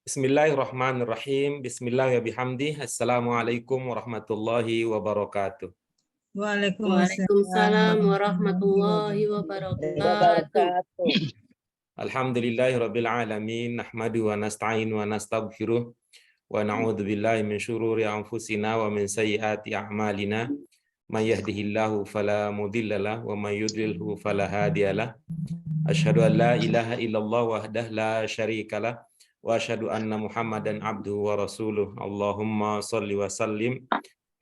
Bismillahirrahmanirrahim. Bismillahirrahmanirrahim. Assalamualaikum warahmatullahi wabarakatuh. Waalaikumsalam warahmatullahi wabarakatuh. Alhamdulillahirabbil alamin. Nahmadu wa nasta'in wa nastaghfiruh wa na'udzu billahi min syururi anfusina wa min sayyiati a'malina. May yahdihillahu fala mudhillalah wa may yudlilhu fala hadiyalah. Asyhadu an la ilaha illallah wahdahu la syarikalah wa asyhadu anna Muhammadan abduhu wa rasuluh. Allahumma shalli wa sallim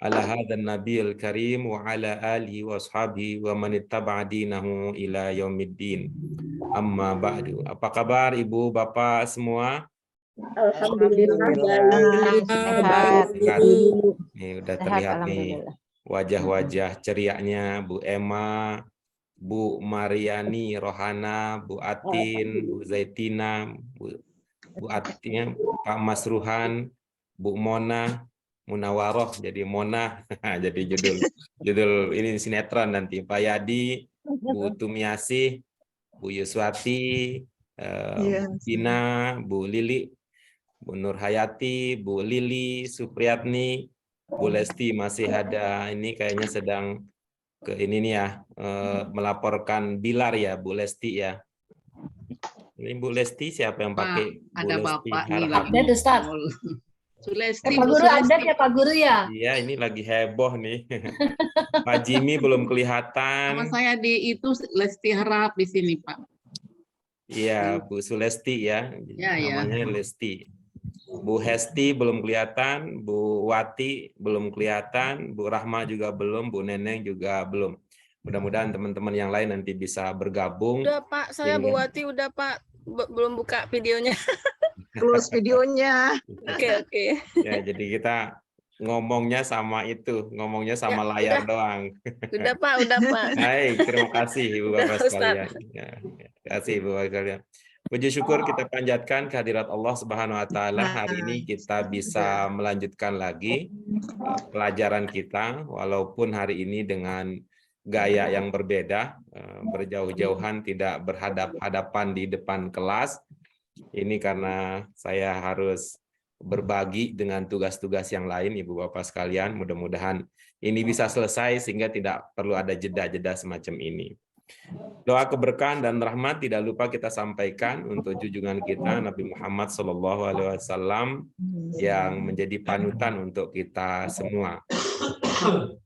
ala hadzal nabiyil karim wa ala alihi wa ashabihi wa man ittaba'a dinahu ila yaumiddin. Amma ba'du. Apa kabar Ibu Bapak semua? Alhamdulillah Sehat. baik. Nih udah terlihat nih wajah-wajah cerianya Bu Emma, Bu Mariani Rohana, Bu Atin, Bu Zaitina, Bu Atin, Pak Masruhan, Bu Mona, Munawaroh jadi Mona, jadi judul ini sinetron nanti. Pak Yadi, Bu Tumiasih, Bu Yuswati, Bu Tina, Bu Lili, Bu Nur Hayati, Bu Lili, Supriyatni, Bu Lesti masih ada ini kayaknya sedang ke ini nih ya, melaporkan Bilar ya Bu Lesti ya. Ini Bu Lesti siapa yang pakai Bu ada Lesti Bapak nih Harhab? lagi. Ustaz. Sulesti, Pak Bu Guru Sulesti. adat ya Pak Guru ya? Iya ini lagi heboh nih. Pak Jimmy belum Sama kelihatan. saya di itu Lesti Harap di sini, Pak. Iya Bu Sulesti ya, Ya, ya. namanya Lesti. Bu Hesti belum kelihatan, Bu Wati belum kelihatan, Bu Rahma juga belum, Bu Neneng juga belum. Mudah-mudahan teman-teman yang lain nanti bisa bergabung. Udah Pak, saya Bu Wati udah Pak, belum buka videonya. Close videonya. Oke. Ya, jadi kita ngomongnya sama itu, ngomongnya sama layar doang. Udah Pak. Hai, terima kasih Ibu Bapak Ustaz. sekalian. Ya, terima kasih Ibu Bapak sekalian. Puji syukur kita panjatkan kehadirat Allah Subhanahu wa taala. Hari ini kita bisa melanjutkan lagi pelajaran kita walaupun hari ini dengan gaya yang berbeda, berjauh-jauhan, tidak berhadap-hadapan di depan kelas. Ini karena saya harus berbagi dengan tugas-tugas yang lain, Ibu Bapak sekalian. Mudah-mudahan ini bisa selesai sehingga tidak perlu ada jeda-jeda semacam ini. Doa keberkahan dan rahmat tidak lupa kita sampaikan untuk junjungan kita Nabi Muhammad SAW yang menjadi panutan untuk kita semua.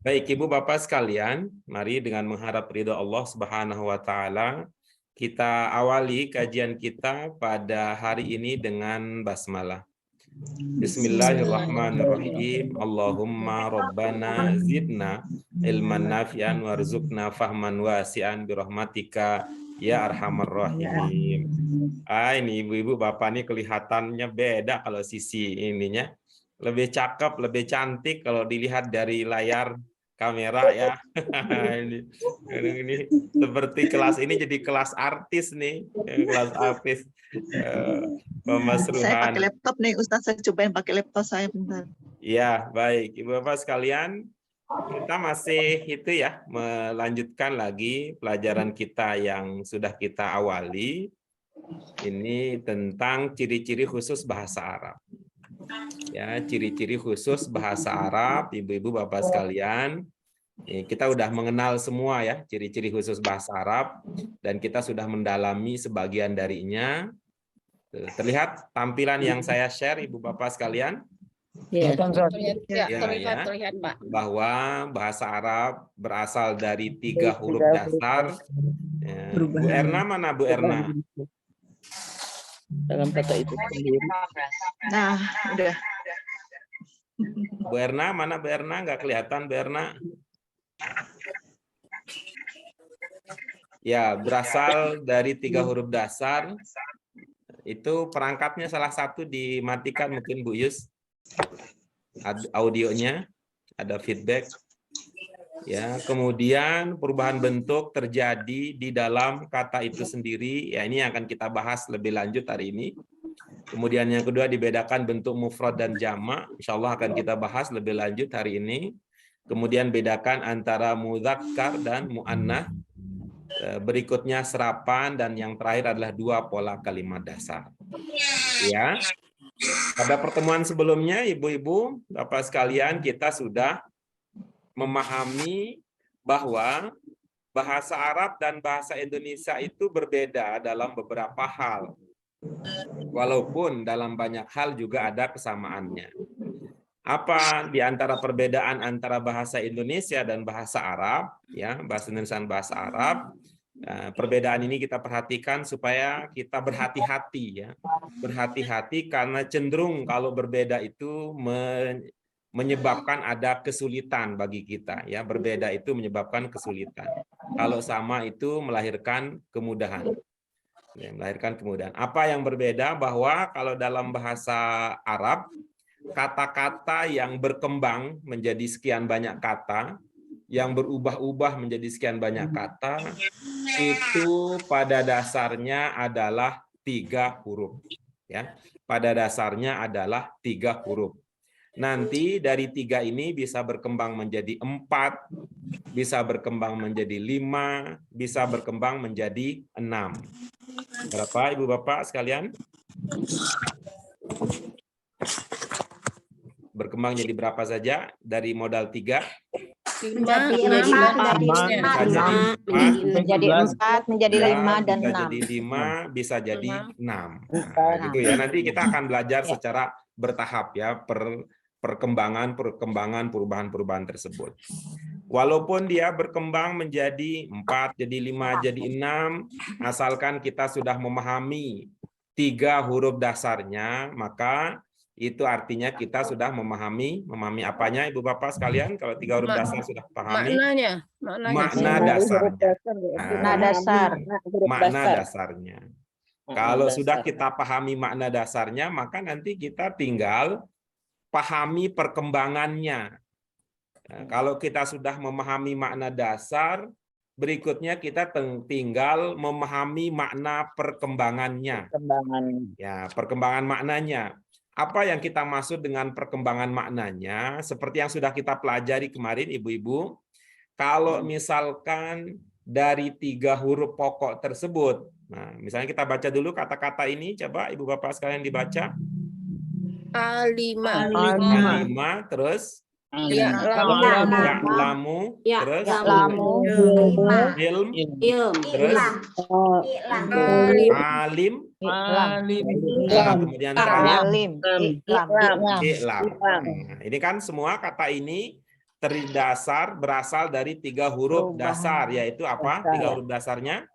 Baik Ibu Bapak sekalian, mari dengan mengharap ridho Allah Subhanahu wa taala kita awali kajian kita pada hari ini dengan basmalah. Bismillahirrahmanirrahim. Allahumma rabbana zidna ilman nafi'an warzuqna fahman wasi'an birahmatika ya arhamar rahimin. Ini ibu-ibu bapak ini kelihatannya beda kalau sisi ininya. Lebih cakep, lebih cantik kalau dilihat dari layar kamera ya. ini seperti kelas ini jadi kelas artis nih, kelas artis. Pak Masruhan. Saya pakai laptop nih Ustaz, saya cobain pakai laptop saya bentar. Ya, baik. Ibu Bapak sekalian, kita masih itu ya, melanjutkan lagi pelajaran kita yang sudah kita awali. Ini tentang ciri-ciri khusus bahasa Arab. Ya, ciri-ciri khusus bahasa Arab, ibu-ibu bapak sekalian. Kita udah mengenal semua ya ciri-ciri khusus bahasa Arab dan kita sudah mendalami sebagian darinya. Terlihat tampilan yang saya share ibu bapak sekalian? Terlihat Pak. Bahwa bahasa Arab berasal dari 3 huruf dasar. Bu Erna mana Bu Erna? Dalam kata itu sendiri. Nah, udah. Bu Erna mana Bu Erna? Nggak kelihatan Bu Erna. Ya, berasal dari 3 huruf dasar. Itu perangkatnya salah satu dimatikan mungkin Bu Yus. Audionya ada feedback. Ya, kemudian perubahan bentuk terjadi di dalam kata itu sendiri. Ya, ini yang akan kita bahas lebih lanjut hari ini. Kemudian yang kedua dibedakan bentuk mufrad dan jamak. Insya Allah akan kita bahas lebih lanjut hari ini. Kemudian bedakan antara mudzakkar dan muannats. Berikutnya serapan dan yang terakhir adalah 2 pola kalimat dasar. Ya. Pada pertemuan sebelumnya, Ibu-ibu, Bapak sekalian, kita sudah memahami bahwa bahasa Arab dan bahasa Indonesia itu berbeda dalam beberapa hal. Walaupun dalam banyak hal juga ada kesamaannya. Apa di antara perbedaan antara bahasa Indonesia dan bahasa Arab, ya, bahasa Indonesia dan bahasa Arab? Perbedaan ini kita perhatikan supaya kita berhati-hati, ya, berhati-hati karena cenderung kalau berbeda itu menyebabkan ada kesulitan bagi kita, ya, berbeda itu menyebabkan kesulitan. Kalau sama itu melahirkan kemudahan, ya, melahirkan kemudahan. Apa yang berbeda bahwa kalau dalam bahasa Arab kata-kata yang berkembang menjadi sekian banyak kata, yang berubah-ubah menjadi sekian banyak kata, itu pada dasarnya adalah 3 huruf. Ya, pada dasarnya adalah 3 huruf. Nanti dari 3 ini bisa berkembang menjadi 4, bisa berkembang menjadi 5, bisa berkembang menjadi 6. Berapa Ibu Bapak sekalian? Berkembang jadi berapa saja dari modal 3? Menjadi 4, menjadi 5 dan 6. Bisa jadi 5, bisa jadi 6. Nah, gitu ya. Nanti kita akan belajar secara bertahap, ya, perkembangan, perubahan-perubahan tersebut. Walaupun dia berkembang menjadi 4, jadi 5, jadi 6, asalkan kita sudah memahami 3 huruf dasarnya, maka itu artinya kita sudah memahami apanya Ibu Bapak sekalian. Kalau 3 huruf dasar sudah pahami makna dasarnya. Makna dasarnya. Kalau sudah kita pahami makna dasarnya, maka nanti kita tinggal pahami perkembangannya. Nah, kalau kita sudah memahami makna dasar, berikutnya kita tinggal memahami makna perkembangannya. Ya, perkembangan maknanya. Apa yang kita maksud dengan perkembangan maknanya? Seperti yang sudah kita pelajari kemarin, Ibu-ibu, kalau misalkan dari 3 huruf pokok tersebut, nah, misalnya kita baca dulu kata-kata ini, coba Ibu Bapak sekalian dibaca. A5, terus lamu, terus ilm, terus alim, kemudian iklam. Nah, ini kan semua kata ini berasal dari 3 huruf dasar, yaitu apa? 3 huruf dasarnya?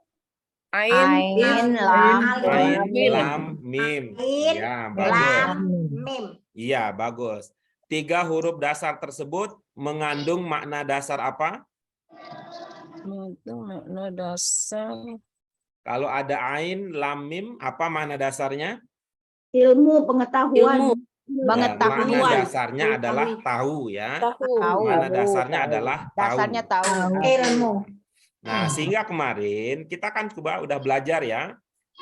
Ain, lam, mim. Ya, bagus. Iya, bagus. 3 huruf dasar tersebut mengandung makna dasar apa? makna dasar Kalau ada ain, lam, mim, apa makna dasarnya? ilmu, pengetahuan. Ya, makna dasarnya adalah tahu, ya. Makna dasarnya adalah tahu. Ilmu. Nah, sehingga kemarin kita kan udah belajar, ya.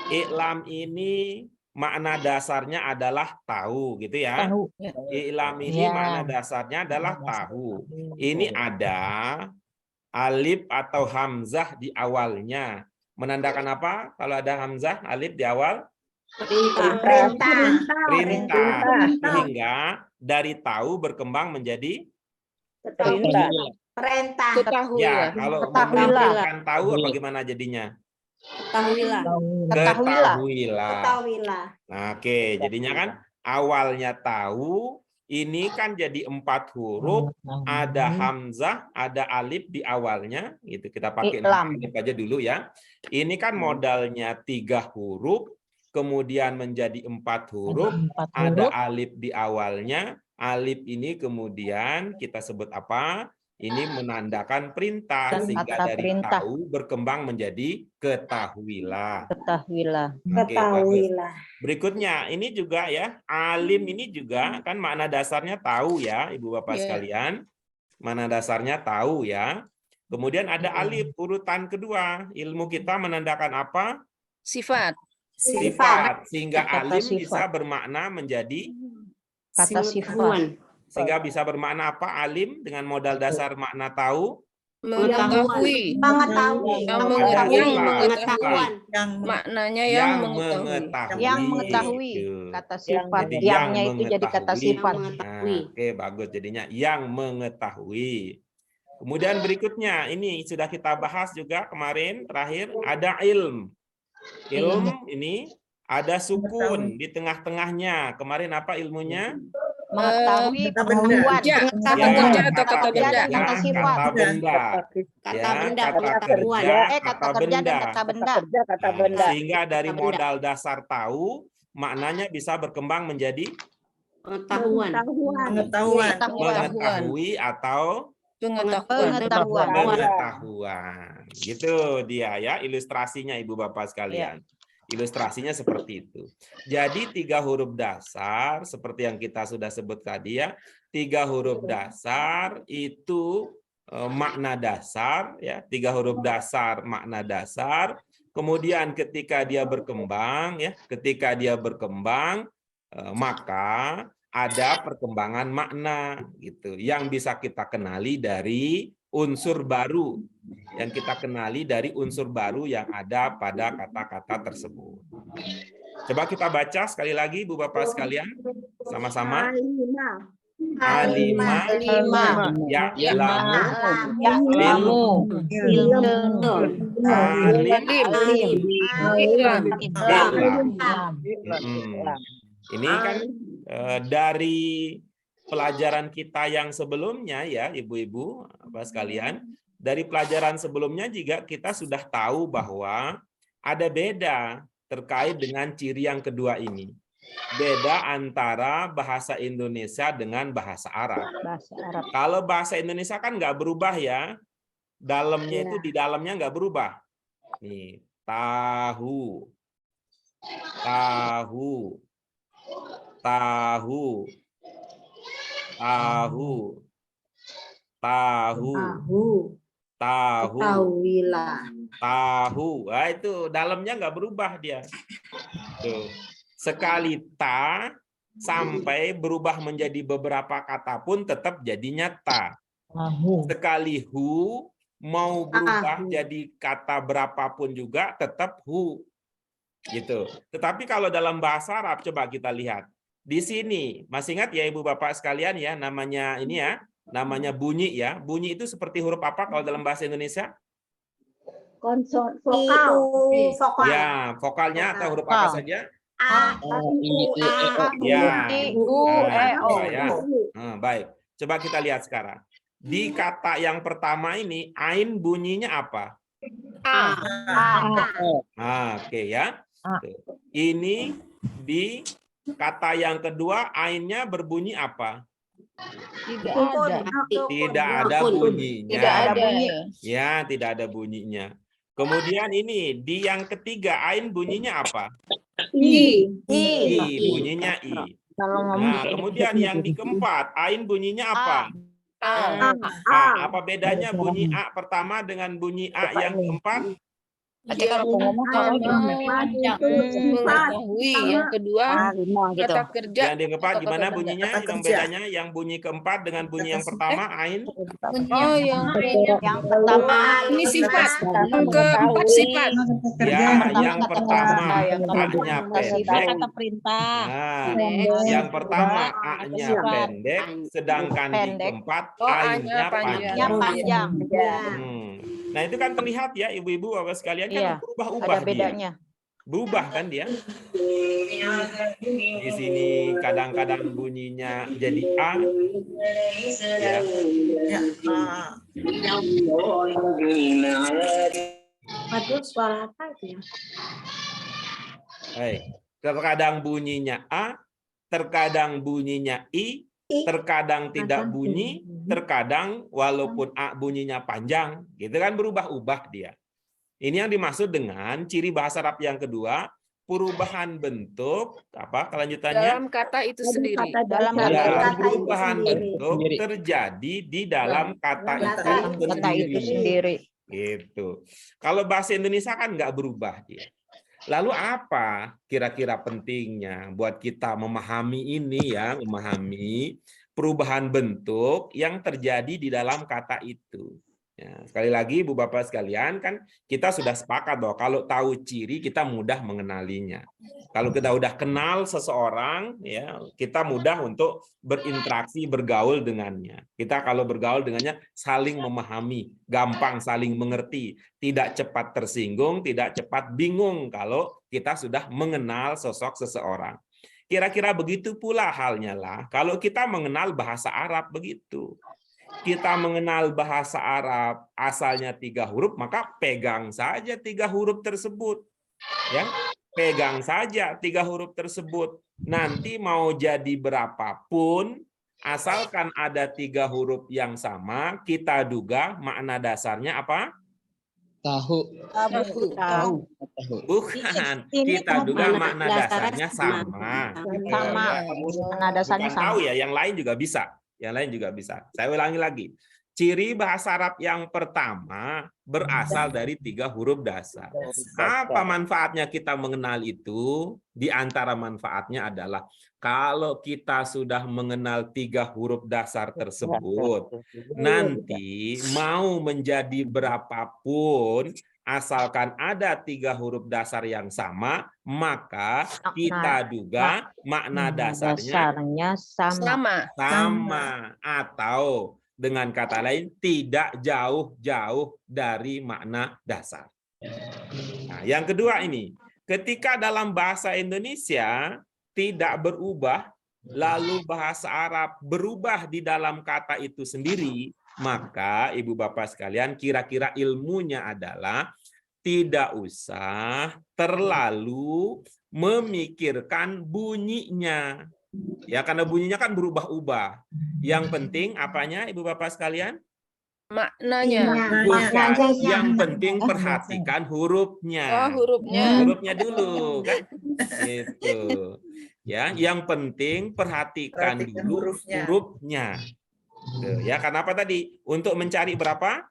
Iklam ini makna dasarnya adalah tahu, gitu ya. Iklam ini makna dasarnya adalah tahu. Ini ada alif atau hamzah di awalnya. Menandakan apa? Kalau ada hamzah, alif di awal? Perintah. Sehingga dari tahu berkembang menjadi Perintah. ya. Kalau memperhatikan tahu, bagaimana jadinya? Ketahuilah. Nah, oke, jadinya kan awalnya tahu, ini kan jadi 4 huruf, ada hamzah, ada alif di awalnya, gitu. Kita pakai alif aja dulu, ya. Ini kan modalnya 3 huruf, kemudian menjadi 4 huruf, ada alif di awalnya. Alif ini kemudian kita sebut apa? Ini menandakan perintah, sehingga dari tahu berkembang menjadi ketahuilah. Oke, berikutnya ini juga, ya, alim ini juga kan makna dasarnya tahu, ya, Ibu Bapak sekalian. Makna dasarnya tahu, ya. Kemudian ada alif, urutan kedua. Ilmu kita menandakan apa? sifat. Sehingga alim bisa bermakna menjadi kata sifat. Sehingga bisa bermakna apa? Alim dengan modal dasar makna tahu. Mengetahui. Pengetahui. Yang Pengetahuan. Yang Maknanya yang Yang mengetahui. mengetahui. Yang mengetahui. Gitu. Kata sifat. Jadi Yang-nya itu jadi kata mengetahui. sifat. Nah, oke, bagus. Jadinya yang mengetahui. Kemudian berikutnya, ini sudah kita bahas juga kemarin, terakhir, ada ilm. Ilm ini ada sukun di tengah-tengahnya. Kemarin apa ilmunya? Mengetahui Kata pengetahuan. Ya, Kata kerja atau kata kerja benda? dan kata sifat. Kata benda. Kata Ya, benda, kata pengetahuan. kerja, Kata kerja dan kata benda. Nah, sehingga dari Kata benda. modal dasar tahu, maknanya bisa berkembang menjadi Pengetahuan. pengetahuan. mengetahui atau Pengetahuan. pengetahuan. Gitu dia ya, ilustrasinya Ibu Bapak sekalian. Ilustrasinya seperti itu. Jadi 3 huruf dasar, seperti yang kita sudah sebut tadi ya, 3 huruf dasar itu makna dasar, ya, 3 huruf dasar makna dasar. Kemudian ketika dia berkembang, ya, maka ada perkembangan makna gitu yang bisa kita kenali dari unsur baru yang ada pada kata-kata tersebut. Coba kita baca sekali lagi Bu Bapak sekalian sama-sama. Alima ya'lamu Ini kan dari pelajaran kita yang sebelumnya ya Ibu-ibu Bapak sekalian, dari pelajaran sebelumnya juga kita sudah tahu bahwa ada beda terkait dengan ciri yang kedua ini. Beda antara bahasa Indonesia dengan bahasa Arab. Kalau bahasa Indonesia kan nggak berubah ya, dalamnya itu di dalamnya nggak berubah. Nih, tahu, tahu, tahu, tahu, tahu, tahu, tahu. Nah, itu dalamnya nggak berubah dia. Tuh. Sekali ta sampai berubah menjadi beberapa kata pun tetap jadinya ta. Sekali hu mau berubah jadi kata berapapun juga tetap hu. Gitu. Tetapi kalau dalam bahasa Arab coba kita lihat. Di sini masih ingat ya Ibu Bapak sekalian ya, namanya ini ya, namanya bunyi ya. Bunyi itu seperti huruf apa kalau dalam bahasa Indonesia? Konson vokal. Ya, vokalnya atau huruf apa saja? Baik. Coba kita lihat sekarang. Di kata yang pertama ini, ain bunyinya apa? Oke ya. Ini di kata yang kedua, ainnya berbunyi apa? Tidak ada bunyinya. Ya, tidak ada bunyinya. Kemudian ini di yang ketiga, ain bunyinya apa? I, bunyinya I. Nah, kemudian yang di keempat, ain bunyinya apa? Apa bedanya bunyi A pertama dengan bunyi A yang keempat? Mengetahui, yang kedua kata kerja. Yang di keempat gimana bunyinya? Yang bedanya yang bunyi keempat dengan bunyi yang pertama ain? Oh, yang pertama ini sifat. Yang keempat sifat. Ya, yang pertama A-nya pendek. kata perintah. Nah, yang pertama A-nya pendek, sedangkan di keempat A-nya panjang. Nah, itu kan terlihat ya Ibu-ibu Bapak sekalian kan berubah-ubah ada bedanya. Berubah kan dia? Di sini kadang-kadang bunyinya jadi A. Ya. Suara apa itu ya? Terkadang bunyinya A, terkadang bunyinya I, terkadang tidak bunyi, terkadang walaupun A bunyinya panjang, gitu kan berubah-ubah dia. Ini yang dimaksud dengan ciri bahasa Arab yang kedua, perubahan bentuk, apa kelanjutannya? Dalam kata itu sendiri. Perubahan bentuk terjadi di dalam kata itu sendiri. Gitu. Kalau bahasa Indonesia kan nggak berubah dia. Lalu apa kira-kira pentingnya buat kita memahami ini ya, memahami perubahan bentuk yang terjadi di dalam kata itu. Ya, sekali lagi Ibu Bapak sekalian, kan kita sudah sepakat bahwa kalau tahu ciri kita mudah mengenalinya. Kalau kita udah kenal seseorang, ya kita mudah untuk berinteraksi, bergaul dengannya. Kita kalau bergaul dengannya saling memahami, gampang saling mengerti, tidak cepat tersinggung, tidak cepat bingung kalau kita sudah mengenal sosok seseorang. Kira-kira begitu pula halnya lah kalau kita mengenal bahasa Arab begitu. Kita mengenal bahasa Arab asalnya 3 huruf, maka pegang saja 3 huruf tersebut. Ya, pegang saja 3 huruf tersebut. Nanti mau jadi berapapun, asalkan ada 3 huruf yang sama, kita duga makna dasarnya apa? Tahu. Bukan, Ini kita duga makna dasarnya dasarnya sama. Sama. Mana dasarnya Bukan sama. tahu ya, yang lain juga bisa. Yang lain juga bisa. Saya ulangi lagi. Ciri bahasa Arab yang pertama berasal dari 3 huruf dasar. Apa manfaatnya kita mengenal itu? Di antara manfaatnya adalah kalau kita sudah mengenal 3 huruf dasar tersebut, nanti mau menjadi berapapun, asalkan ada 3 huruf dasar yang sama, maka kita duga makna dasarnya sama. sama, atau dengan kata lain tidak jauh-jauh dari makna dasar. Nah, yang kedua ini, ketika dalam bahasa Indonesia tidak berubah, lalu bahasa Arab berubah di dalam kata itu sendiri, maka Ibu Bapak sekalian, kira-kira ilmunya adalah tidak usah terlalu memikirkan bunyinya. Ya, karena bunyinya kan berubah-ubah. Yang penting apanya, Ibu Bapak sekalian? Maknanya. Bukan. Yang penting perhatikan hurufnya. Oh, hurufnya. Hurufnya dulu kan. Itu. Ya, yang penting perhatikan dulu hurufnya. Tuh, ya, karena apa tadi? Untuk mencari berapa?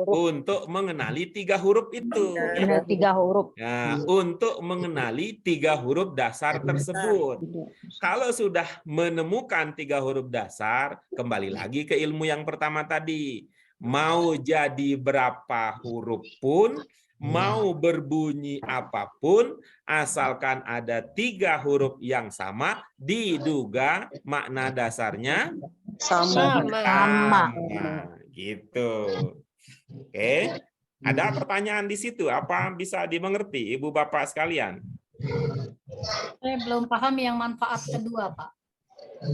Untuk mengenali 3 huruf itu. Ada 3 huruf. Ya, untuk mengenali 3 huruf dasar tersebut. Kalau sudah menemukan 3 huruf dasar, kembali lagi ke ilmu yang pertama tadi. Mau jadi berapa huruf pun, mau berbunyi apapun, asalkan ada 3 huruf yang sama, diduga makna dasarnya Sama. gitu. Oke. Ada pertanyaan di situ? Apa bisa dimengerti, Ibu Bapak sekalian? Saya belum paham yang manfaat kedua, Pak.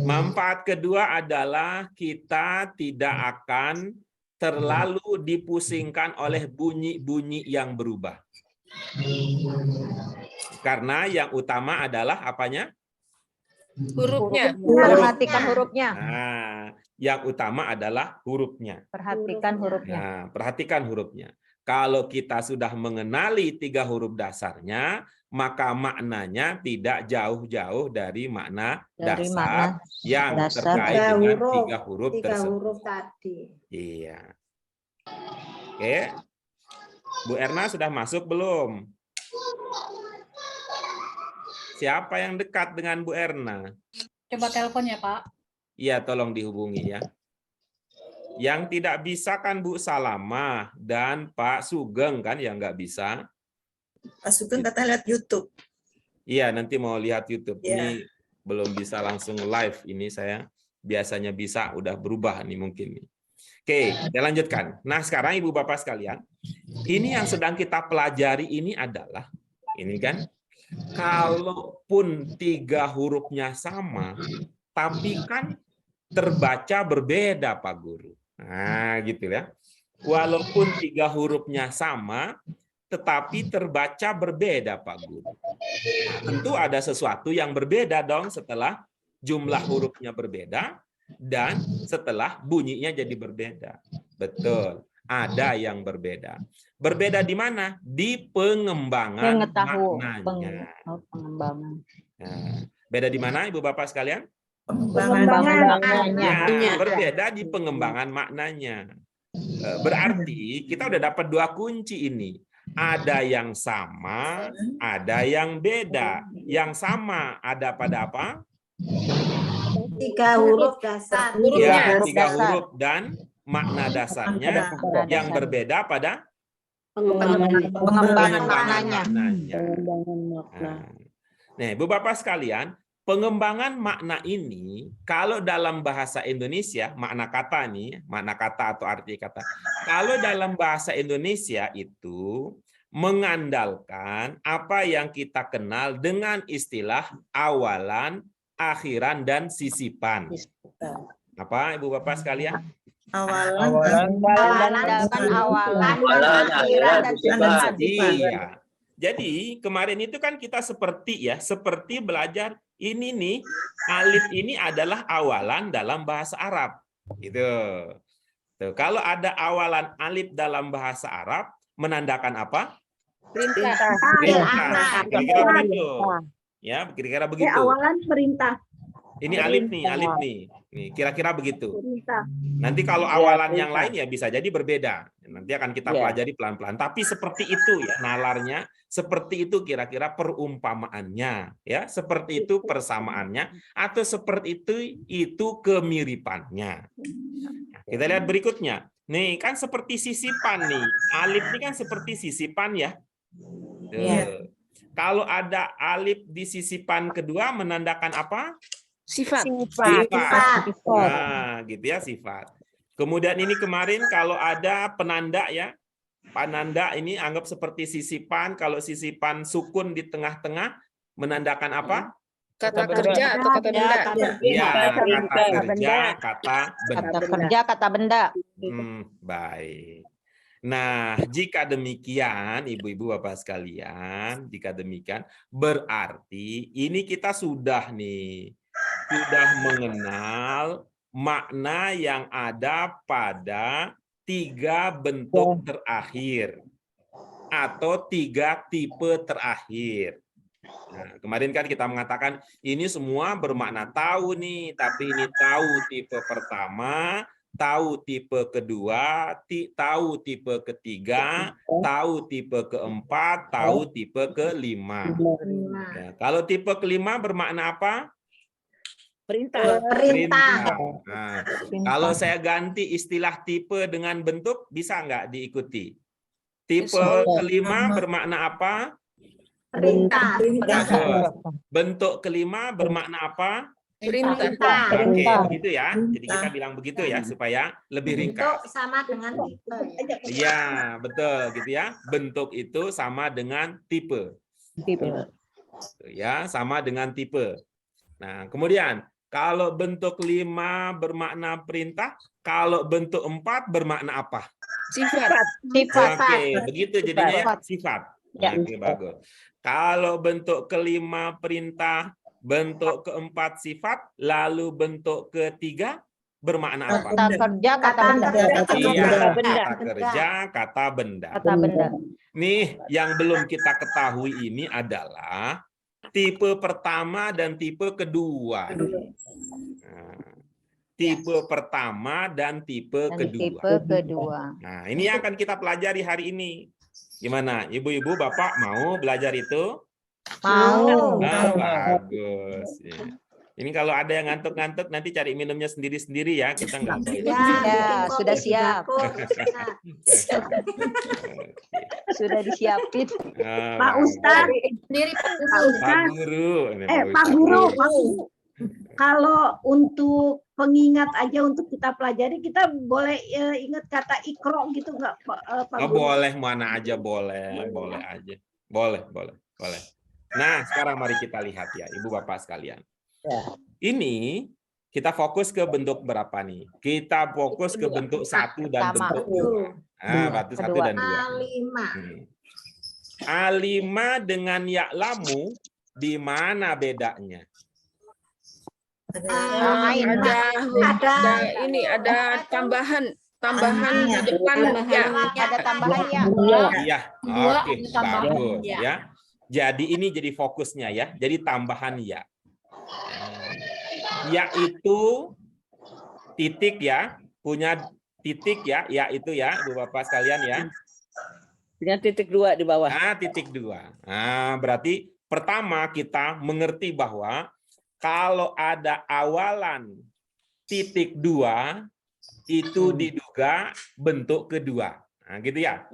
Manfaat kedua adalah kita tidak akan terlalu dipusingkan oleh bunyi-bunyi yang berubah. Karena yang utama adalah apanya? Hurufnya. Perhatikan hurufnya. Nah, yang utama adalah hurufnya. Perhatikan hurufnya. Nah, perhatikan hurufnya. Kalau kita sudah mengenali 3 huruf dasarnya, maka maknanya tidak jauh-jauh dari makna dasar yang terkait dengan 3 huruf tersebut. 3 huruf tadi. Iya. Oke. Bu Erna sudah masuk belum? Siapa yang dekat dengan Bu Erna? Coba telepon ya, Pak. Iya, tolong dihubungi ya. Yang tidak bisa kan Bu Salamah dan Pak Sugeng kan yang nggak bisa. Pak Sugeng katanya lihat YouTube. Iya, nanti mau lihat YouTube. Ya. Ini belum bisa langsung live. Ini saya biasanya bisa, udah berubah nih mungkin. Oke, kita lanjutkan. Nah, sekarang Ibu Bapak sekalian, ini yang sedang kita pelajari ini adalah, ini kan, kalaupun 3 hurufnya sama, tapi kan terbaca berbeda, Pak Guru. Nah, gitu ya. Walaupun 3 hurufnya sama, tetapi terbaca berbeda, Pak Guru. Nah, tentu ada sesuatu yang berbeda dong setelah jumlah hurufnya berbeda dan setelah bunyinya jadi berbeda. Betul. Ada yang berbeda. Berbeda di mana? Di pengembangan maknanya. Pengembangan. Nah, beda di mana, Ibu Bapak sekalian? Pengembangannya. Ya, berbeda di pengembangan maknanya. Berarti kita udah dapat 2 kunci ini. Ada yang sama, ada yang beda. Yang sama ada pada apa? 3 huruf dasar. Hurufnya. Ya, Huruf 3 dasar. huruf dan makna dasarnya Makna yang dasar. berbeda pada Pengembangan pengembangan maknanya. maknanya. Nah, Bapak sekalian, pengembangan makna ini kalau dalam bahasa Indonesia, makna kata nih, makna kata atau arti kata. Kalau dalam bahasa Indonesia itu mengandalkan apa yang kita kenal dengan istilah awalan, akhiran, dan sisipan. Apa Ibu Bapak sekalian? Awalan, Mengandalkan awalan, akhiran, dan sisipan. Iya. Jadi kemarin itu kan kita seperti belajar ini nih, alif ini adalah awalan dalam bahasa Arab. Gitu. Tuh, kalau ada awalan alif dalam bahasa Arab menandakan apa? Perintah. Perintah. Kira-kira begitu. Ya, kira-kira begitu. Awalan perintah. Ini alif nih, alif nih. Nih, kira-kira begitu. Perintah. Nanti kalau awalan yang lain ya bisa jadi berbeda. Nanti akan kita Ya. pelajari pelan-pelan. Tapi seperti itu ya nalarnya, seperti itu kira-kira perumpamaannya, ya, seperti itu persamaannya, atau seperti itu kemiripannya. Kita lihat berikutnya. Nih kan seperti sisipan nih. Alif ini kan seperti sisipan ya. Tuh. Iya. Kalau ada alif di sisipan kedua menandakan apa? Sifat. Sifat. Nah, gitu ya sifat. Kemudian ini kemarin kalau ada penanda ya. Penanda ini anggap seperti sisipan. Kalau sisipan sukun di tengah-tengah menandakan apa? Kata kerja atau kata benda. Iya, kata kerja, kata benda. Kata kerja, kata benda. Baik. Nah, jika demikian, ibu-ibu bapak sekalian, jika demikian, berarti ini kita sudah mengenal makna yang ada pada 3 bentuk terakhir atau 3 tipe terakhir. Nah, kemarin kan kita mengatakan ini semua bermakna tahu nih, tapi ini tahu tipe pertama, tahu tipe kedua, tahu tipe ketiga, tahu tipe keempat, tahu tipe kelima. Ya, kalau tipe kelima bermakna apa? Perintah. Nah, kalau saya ganti istilah tipe dengan bentuk, bisa nggak diikuti? Tipe kelima bermakna apa? Perintah. Bentuk kelima bermakna apa? Perintah. Oke, begitu ya. Jadi kita bilang begitu ya supaya lebih ringkas. Bentuk sama dengan tipe. Iya, betul gitu ya. Bentuk itu sama dengan tipe. Ya, sama dengan tipe. Nah, kemudian kalau bentuk 5 bermakna perintah, kalau bentuk 4 bermakna apa? Sifat. Oke, begitu jadinya ya, sifat. Ya. Oke, bagus. Kalau bentuk kelima perintah, bentuk keempat sifat, lalu bentuk ketiga bermakna apa? Kata kerja, kata benda. Iya, kata kerja, kata benda. Kata benda. Nih, yang belum kita ketahui ini adalah tipe pertama dan tipe kedua. Nah, tipe pertama dan tipe Dan kedua. tipe kedua. Nah, ini yang akan kita pelajari hari ini. Gimana? Ibu-ibu, Bapak mau belajar itu? Mau. Bagus. Ya. Ini kalau ada yang ngantuk-ngantuk, nanti cari minumnya sendiri-sendiri ya. Kita nggak boleh. Ya, sudah siap. Sudah disiapin. Pak Ustadz, Sendiri Pak Pak Guru. Pak Ustadz, Guru. Ini Pak Guru, Pak Guru. Kalau untuk pengingat aja untuk kita pelajari, kita boleh ingat kata ikro gitu nggak, Pak Oh, Guru? boleh, mana aja boleh, boleh aja. Boleh. Nah, sekarang mari kita lihat ya, Ibu Bapak sekalian. Ini kita fokus ke bentuk berapa nih? Kita fokus ke bentuk 1 dan Pertama. bentuk 2. Bentuk 1 dan 2. A5. A5 dengan ya lamu di mana bedanya? Ada tambahan di depan ya. Ada tambahan ya. Iya, Dua, oke, ada tambahan. bagus ya. Jadi ini jadi fokusnya ya. Jadi tambahan ya. Ya itu titik ya, punya titik ya, ya itu ya, Ibu Bapak sekalian ya. Dengan titik 2 di bawah. Nah, titik 2. Nah, berarti pertama kita mengerti bahwa kalau ada awalan titik 2 itu diduga bentuk kedua. Nah, gitu ya.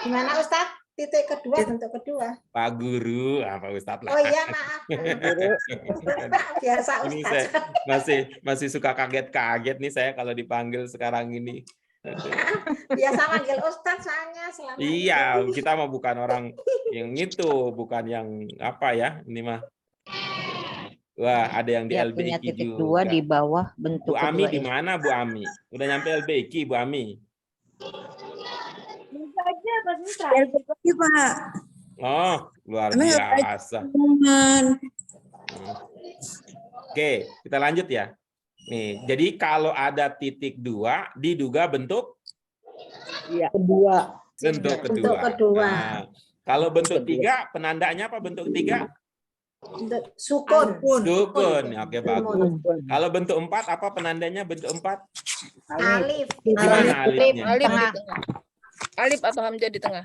Gimana Ustadz? Titik kedua, bentuk kedua. Pak Guru, Pak Ustadz lah. Oh iya, maaf. Biasa Ini Ustadz. saya masih suka kaget-kaget nih saya kalau dipanggil sekarang ini. Biasa manggil Ustadz soalnya selama Iya, ini. kita mah bukan orang yang itu, bukan yang apa ya, ini mah. Wah, ada yang di Ya, punya LBIQ titik juga. 2 di bawah bentuk Bu Ami kedua di ini. mana Bu Ami? Udah nyampe LBIQ Bu Ami? Saja Pak Sutra. Pak. Oh, luar Kami biasa. Teman. Oke, kita lanjut ya. Nih, jadi kalau ada titik 2 diduga bentuk Kedua. bentuk Bentuk kedua. kedua. Nah, kalau bentuk 3 penandanya apa bentuk 3? Bentuk sukun. Dukun. Oke, bagus. Sukun. Kalau bentuk 4 apa penandanya bentuk 4? Alif. Gimana alifnya? Alif di Tengah. tengah. Alif atau hamzah di tengah.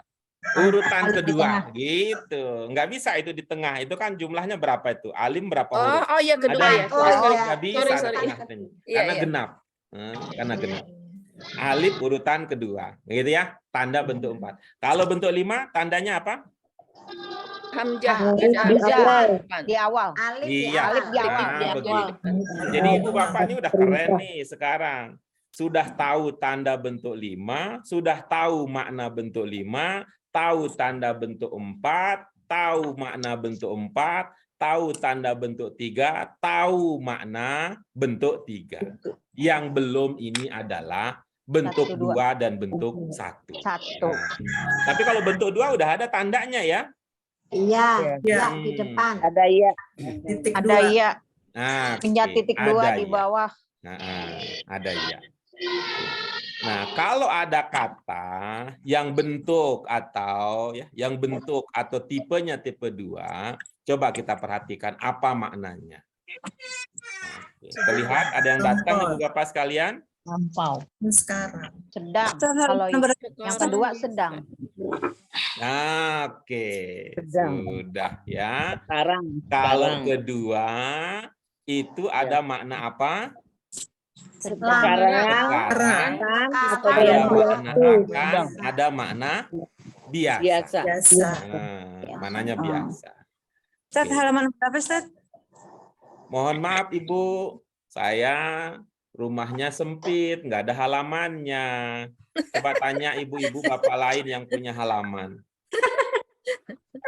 Urutan Alif di kedua. tengah. Gitu. Nggak bisa itu di tengah. Itu kan jumlahnya berapa itu? Alim berapa huruf? Oh iya kedua Ada ya. Oh, Sorry, sorry. iya. nggak bisa Sorry, ada sorry. tengah-tengah. Iya, Karena iya. genap. Karena genap. Alif urutan kedua. Gitu ya. Tanda bentuk 4. Kalau bentuk 5 tandanya apa? Hamzah. Alif Ada di hamzah awal. di depan. Di awal. Alif Iya. Alif di awal. Nah, Di begitu. depan. Jadi Ibu Bapak ini udah keren nih sekarang. Sudah tahu tanda bentuk 5, sudah tahu makna bentuk 5, tahu tanda bentuk 4, tahu makna bentuk 4, tahu tanda bentuk 3, tahu makna bentuk 3. Yang belum ini adalah bentuk 2 1, 2. dan bentuk 1. 1. Tapi kalau bentuk 2 udah ada tandanya ya. Iya, Iya. ya, di depan. Ada ya. Titik Ada 2. iya. Nah, Punya oke. titik 2 Ada di ya. bawah. Nah, ada ya. Nah, kalau ada kata yang bentuk atau tipenya tipe 2, coba kita perhatikan apa maknanya. Oke. Terlihat ada yang datang Ibu Bapak sekalian? Lampau. Sekarang. Sedang. Kalau yang kedua sedang. Nah, oke. Sedang. Sudah ya. Sekarang. Kalau Sekarang. kedua itu ada makna apa? Sekarang. Ada Atau makna akan, sedang. ada makna biasa. Biasa. Biasa. Nah, mananya biasa. Ustaz, Oke. halaman berapa, Ustaz? Mohon maaf Ibu, saya rumahnya sempit, nggak ada halamannya. Coba tanya ibu-ibu bapak lain yang punya halaman.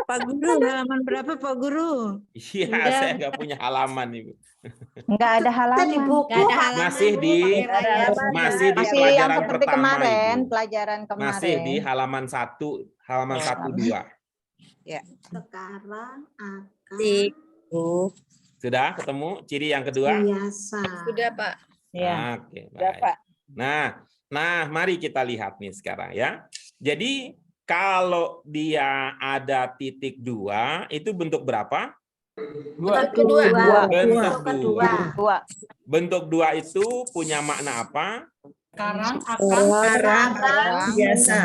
Pak Guru, halaman berapa Pak Guru? Iya, Udah. saya nggak punya halaman Ibu. Enggak ada halaman. Di buku. Masih di Masih yang pelajaran seperti pertama kemarin, Ibu. pelajaran kemarin. Masih di halaman 1, halaman 1-2. Sekarang akan Sudah ketemu ciri yang kedua? biasa. Sudah Pak. Ya. Oke, Sudah, baik. Pak. Nah, mari kita lihat nih sekarang ya. Jadi kalau dia ada titik 2, itu bentuk berapa? Bentuk kedua. Bentuk kedua. 2. Bentuk 2 itu punya makna apa? Sekarang akan Sekarang Biasa.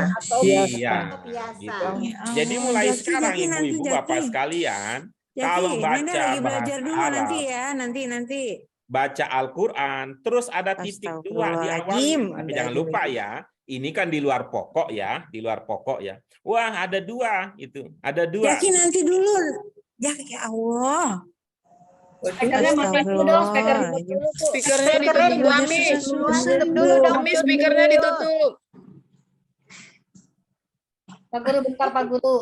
Iya. biasa. Gitu. Jadi mulai sekarang ibu-ibu bapak sekalian, kalau baca lagi belajar bahasa dulu Arab, nanti ya, nanti. baca Al-Quran, terus ada titik 2 di awal. Astagfirullahaladzim. Tapi jangan lupa ya, ini kan di luar pokok ya, di luar pokok ya. Wah, ada 2 itu, ada 2. Jaki nanti dulu. Ya Allah. speakernya mati dulu dong, speaker dulu. Speakernya ditutup Bu Ami. Tutup dulu dong. Ami speakernya ditutup. Pak Guru, bentar Pak Guru.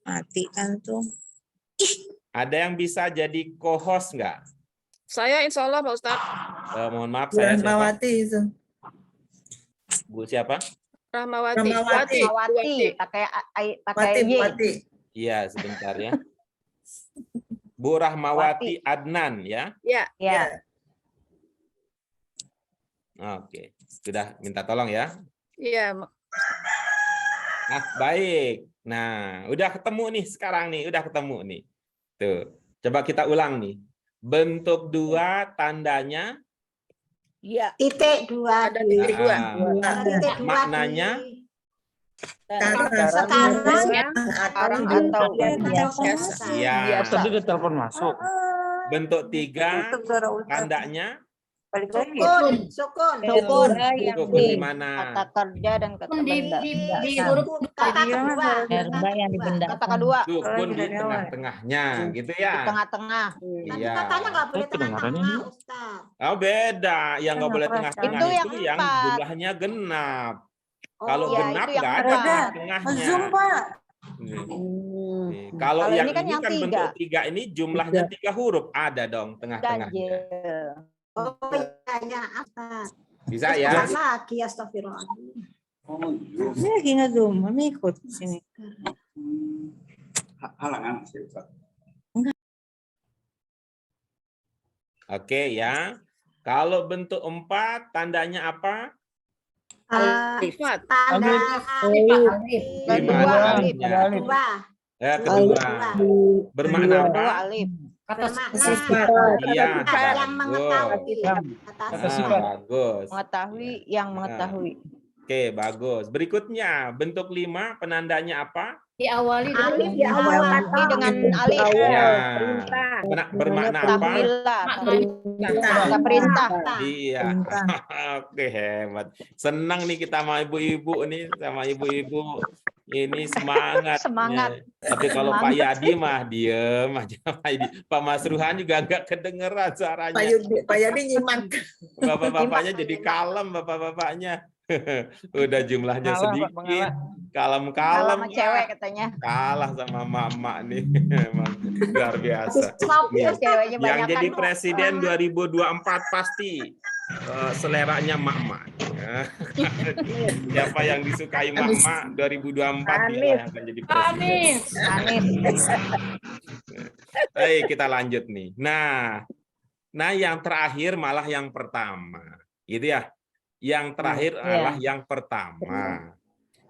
Mati kan tuh. Ada yang bisa jadi co-host nggak? Saya insya Allah Pak Ustadz. Mohon maaf, saya siapa? Rahmawati itu. Bu siapa? Rahmawati. Rahmawati. Mawati, pakai Y. Wati. Iya, sebentar ya. Bu Rahmawati Adnan ya. Ya. Ya. Oke, sudah minta tolong ya. Iya. Ah, baik. Nah, udah ketemu nih sekarang nih, udah ketemu nih. Tuh, coba kita ulang nih. Bentuk 2 tandanya Ya. Titik 2. Ada titik 2. ah, Titik 2 maknanya Sekarang Sekarang atau biasa. Iya. biasa. Tadi ada telepon masuk. Bentuk 3 tandanya sukun. Sukun yang sukun di di mana? kata kerja dan kata benda. Di huruf Kata kedua. yang dibenda. Kata kedua Sukun di tengah-tengahnya, gitu di ya. tengah-tengah. Tapi Iya. katanya nggak boleh kedengarannya tengah-tengah, Ustaz. Oh, beda. Yang nggak boleh tengah-tengah Itu yang itu yang 4. jumlahnya genap. Kalau iya, genap itu yang nggak ada 4. tengah-tengahnya. Nih. Nih. Kalau Kalau yang ini kan yang kan 3. bentuk 3 ini jumlahnya 3 huruf, ada dong tengah-tengahnya. Ganjil. Oh iya, Ustaz. Bisa ya? Lagi astagfirullahaladzim. Ini lagi nge-zoom, Mami ikut di sini. Oke ya. Kalau bentuk 4 tandanya apa? Sifat. Tanda Kedua alif. kedua. Kedua. Bermakna apa? Kedua alif. Bermakna Iya, yang mengetahui. bagus. Mengetahui yang mengetahui. Oke, bagus. Berikutnya, bentuk 5 penandanya apa? diawali Alif dengan di awal Diawali kata. dengan alif. Ya. Perintah. Bermakna apa? Tahwilah. makna Kata perintah. Iya. Oke, hebat. Senang nih kita sama ibu-ibu nih, sama ibu-ibu. Ini semangat. Semangat. Tapi kalau Pak Yadi mah diem aja. Pak Masruhan juga nggak kedengeran suaranya. Pak Yadi nyimak. Bapak-bapaknya jadi kalem, bapak-bapaknya. Udah jumlahnya sedikit. Kalau Kalem-kalem. sama cewek katanya. Kalah sama mama nih. Emang luar biasa. Biar ceweknya Yang banyak jadi presiden 2024 pasti seleranya mama. Siapa yang disukai mama 2024 dia yang akan jadi presiden. Anies. Baik, kita lanjut nih. Nah, yang terakhir malah yang pertama. Gitu ya. Yang terakhir adalah yang pertama.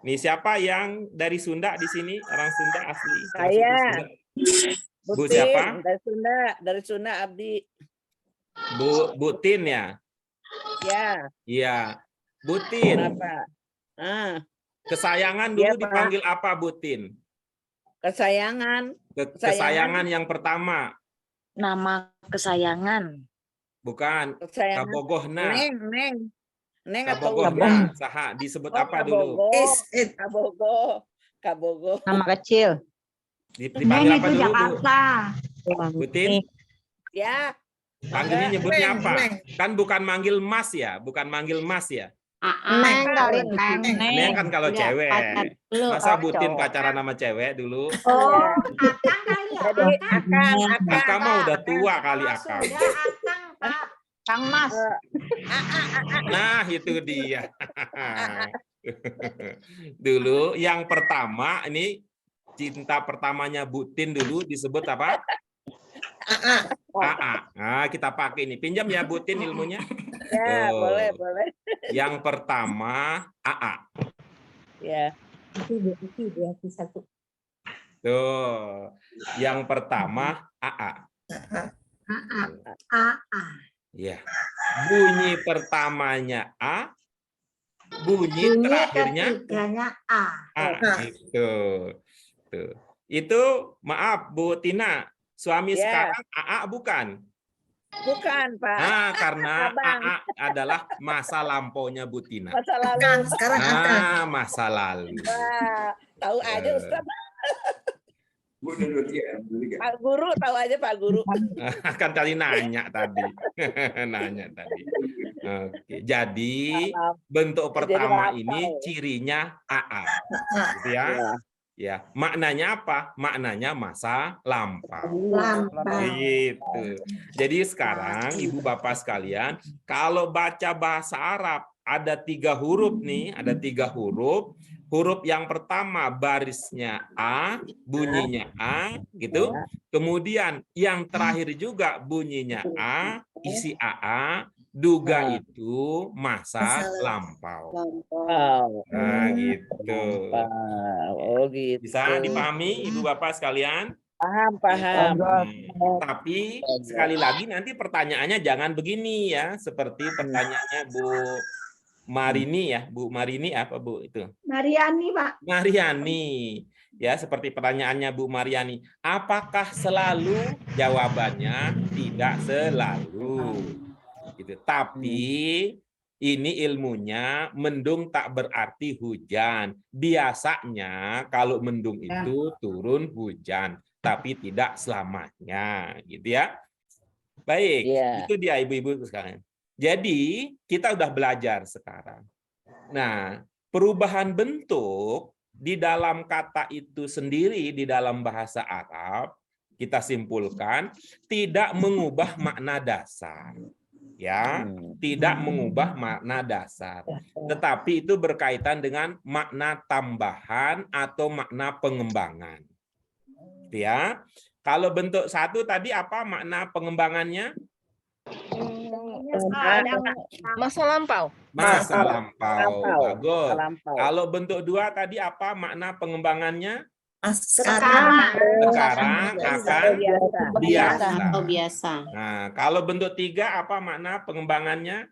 Nih, siapa yang dari Sunda di sini? Orang Sunda asli. Saya. Bu siapa? Dari Sunda Abdi. Bu Tin ya? Ya, Iya. Bu Tin. kenapa? Kesayangan Iya, dulu Pak. dipanggil apa, Bu Tin? Kesayangan. Kesayangan yang pertama. Nama kesayangan. Bukan. Kesayangan. Kabogohna. Neng atau Kabogohna. Saha disebut apa dulu? Kabogo. Nama kecil. Dipanggil apa itu dulu, Bu? Jakarta. Bu Tin? Ya, Panggilnya nyebutnya apa? Kan bukan manggil Mas ya? Bukan manggil Mas ya? Neng kali neng. Neng kan kalau Iya, cewek. belum. Masa Oh, Bu Tin cowok. pacaran sama cewek dulu? Oh, Akang kali ya. jadi akang. Akang mah udah tua kali Akang. Sudah akang, Pak. Kang Mas. Nah, itu dia. Dulu yang pertama ini cinta pertamanya Bu Tin dulu disebut apa? AA. Nah, kita pakai ini. Pinjam ya Bu Tin ilmunya. Ya, Tuh. boleh. Yang pertama AA. Ya. Tuh. Yang pertama AA. Ya. Bunyi pertamanya A, bunyi terakhirnya ketiganya A. Gitu. Tuh. Itu maaf Bu Tina, suami Ya. sekarang AA bukan? Bukan, Pak. Nah, karena Abang. AA adalah masa lampaunya Bu Tina. Masa lalu. Nah, masa lalu. Wah, tahu aja Ustaz. Pak Guru, tahu aja Pak Guru. Kan tadi nanya tadi. Nanya tadi. Oke. Jadi bentuk pertama hafal. ini cirinya AA. Gitu ya. Ya, maknanya apa? Maknanya masa lampau. Gitu. Jadi sekarang Ibu Bapak sekalian, kalau baca bahasa Arab ada 3 huruf nih, ada 3 huruf. Huruf yang pertama barisnya A, bunyinya A, gitu. Kemudian yang terakhir juga bunyinya A, isi AA, duga itu masa lampau. Nah, gitu. Oh, gitu. Bisa dipahami Ibu Bapak sekalian? Paham. Tapi sekali lagi nanti pertanyaannya jangan begini ya, seperti pertanyaannya Bu Marini ya, Bu Marini apa Bu itu? Mariani, Pak. Mariani. Ya, seperti pertanyaannya Bu Mariani. Apakah selalu? Jawabannya tidak selalu. Gitu. Tapi ini ilmunya mendung tak berarti hujan. Biasanya kalau mendung itu turun hujan, tapi tidak selamanya, gitu ya. Baik, itu dia ibu-ibu sekalian. Jadi kita udah belajar sekarang. Nah, perubahan bentuk di dalam kata itu sendiri di dalam bahasa Arab kita simpulkan tidak mengubah makna dasar. Ya, tidak mengubah makna dasar. Tetapi itu berkaitan dengan makna tambahan atau makna pengembangan. Ya. Kalau bentuk satu tadi apa makna pengembangannya? Masa lampau. Masa lampau. Bagus. Kalau bentuk dua tadi apa makna pengembangannya? Sekarang. Sekarang akan biasa. Atau biasa. Nah, kalau bentuk tiga apa makna pengembangannya?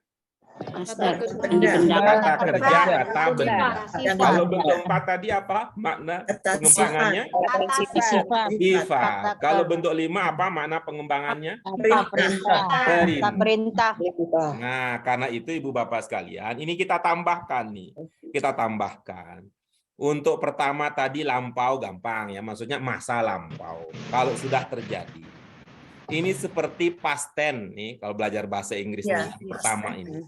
Kata Kata kerja, kata benda. Kalau bentuk empat tadi apa makna pengembangannya? Sifat. Kalau bentuk lima apa makna pengembangannya? Perintah. Nah, karena itu Ibu Bapak sekalian, ini kita tambahkan nih. Kita tambahkan. Untuk pertama tadi lampau gampang ya, maksudnya masa lampau. Kalau sudah terjadi. Ini seperti past tense nih kalau belajar bahasa Inggris yang pertama ini.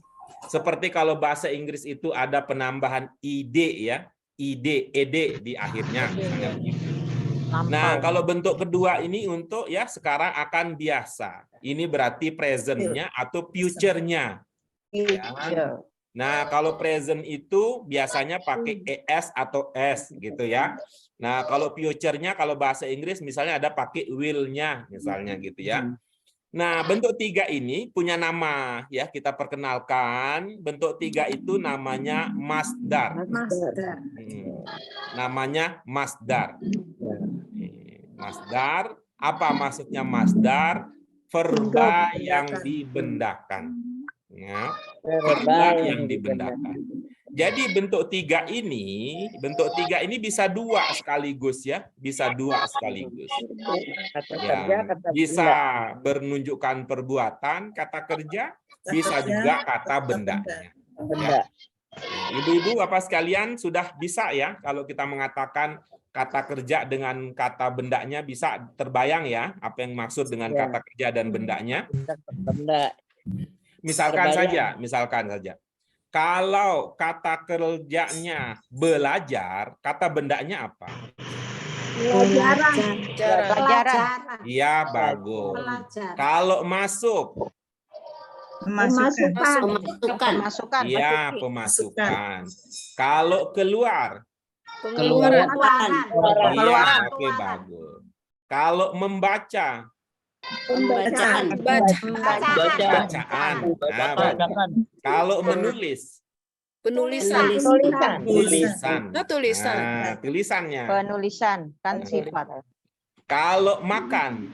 Seperti kalau bahasa Inggris itu ada penambahan id ya, ed di akhirnya misalnya begitu. Nah, kalau bentuk kedua ini untuk ya sekarang akan biasa. Ini berarti present-nya atau future-nya. Ya. Nah, kalau present itu biasanya pakai es atau s gitu ya. Nah, kalau future-nya kalau bahasa Inggris misalnya ada pakai will-nya misalnya gitu ya. Nah, bentuk tiga ini punya nama ya, kita perkenalkan. Bentuk tiga itu namanya masdar. Namanya masdar. Masdar, apa maksudnya masdar? Verba yang dibendakan. Ya, verba yang dibendakan. Jadi bentuk tiga ini bisa dua sekaligus ya, bisa dua sekaligus. Ya, bisa menunjukkan perbuatan kata kerja, bisa juga kata bendanya. Ya. Ibu-ibu Bapak sekalian sudah bisa ya kalau kita mengatakan kata kerja dengan kata bendanya bisa terbayang ya apa yang maksud dengan kata kerja dan bendanya. Misalkan saja. Kalau kata kerjanya belajar, kata bendanya apa? Pelajaran. Iya, bagus. Kalau masuk? Pemasukan. Iya, pemasukan. Kalau keluar? Pengeluaran. Iya, oke, bagus. Kalau membaca? Bacaan. Bacaan. Nah, bagus. Kalau menulis? Penulisan. Tulisan. Nah, tulisan. Nah, tulisannya. Penulisan kan sifat. Kalau makan?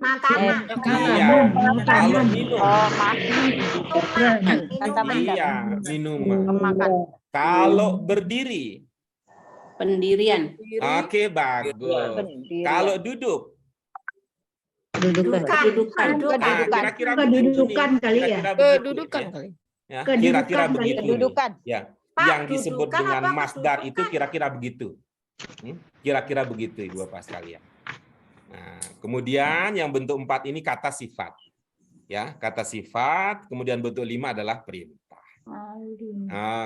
Makanan. Iya. Kalau minum? Kata benda. Iya, minuman. Makan. Kalau berdiri? Pendirian. Oke, bagus. Kalau duduk? Kedudukan. Nah, kira-kira Kedudukan kali ya. Kedudukan kali. Ya, kira-kira begitu. Kedudukan. Ya, Pak, yang disebut dudukan dengan apa masdar itu kedudukan? kira-kira begitu. Kira-kira begitu Ibu Bapak sekalian. Nah, kemudian yang bentuk 4 ini kata sifat. Ya, kata sifat, kemudian bentuk 5 adalah perintah.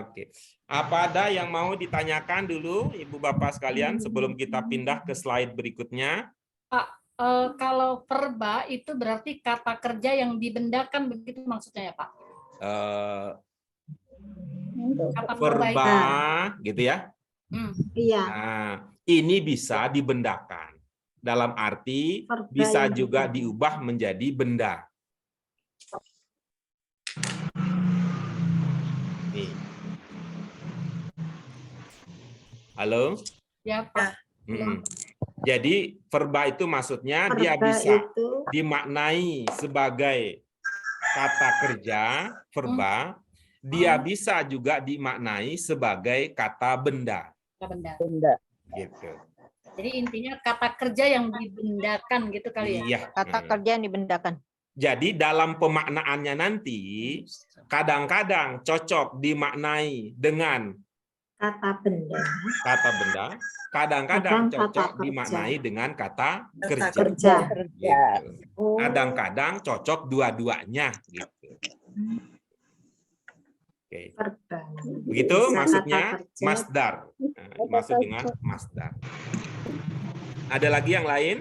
Oke. Apa ada yang mau ditanyakan dulu Ibu Bapak sekalian sebelum kita pindah ke slide berikutnya? Kalau verba itu berarti kata kerja yang dibendakan, begitu maksudnya ya Pak? Apa Verba gitu ya. Iya. Nah, ini bisa dibendakan. Dalam arti Verba bisa yang juga diubah menjadi benda. Nih. Halo? Ya Pak. Jadi verba itu maksudnya dia Verba bisa itu dimaknai sebagai kata kerja, verba, dia bisa juga dimaknai sebagai kata benda. Kata benda. Benda. Gitu. Jadi intinya kata kerja yang dibendakan gitu kali ya. Iya. Kata kerja yang dibendakan. Jadi dalam pemaknaannya nanti kadang-kadang cocok dimaknai dengan Kata benda. kata benda, kadang-kadang Kadang kata cocok kerja. dimaknai dengan kata kerja. Kerja. Kerja. Gitu. Oh, Kadang-kadang cocok dua-duanya gitu. Oke. perbandingan. Begitu Bisa maksudnya kata kerja. masdar. Nah, dimaksud dengan masdar. Ada lagi yang lain?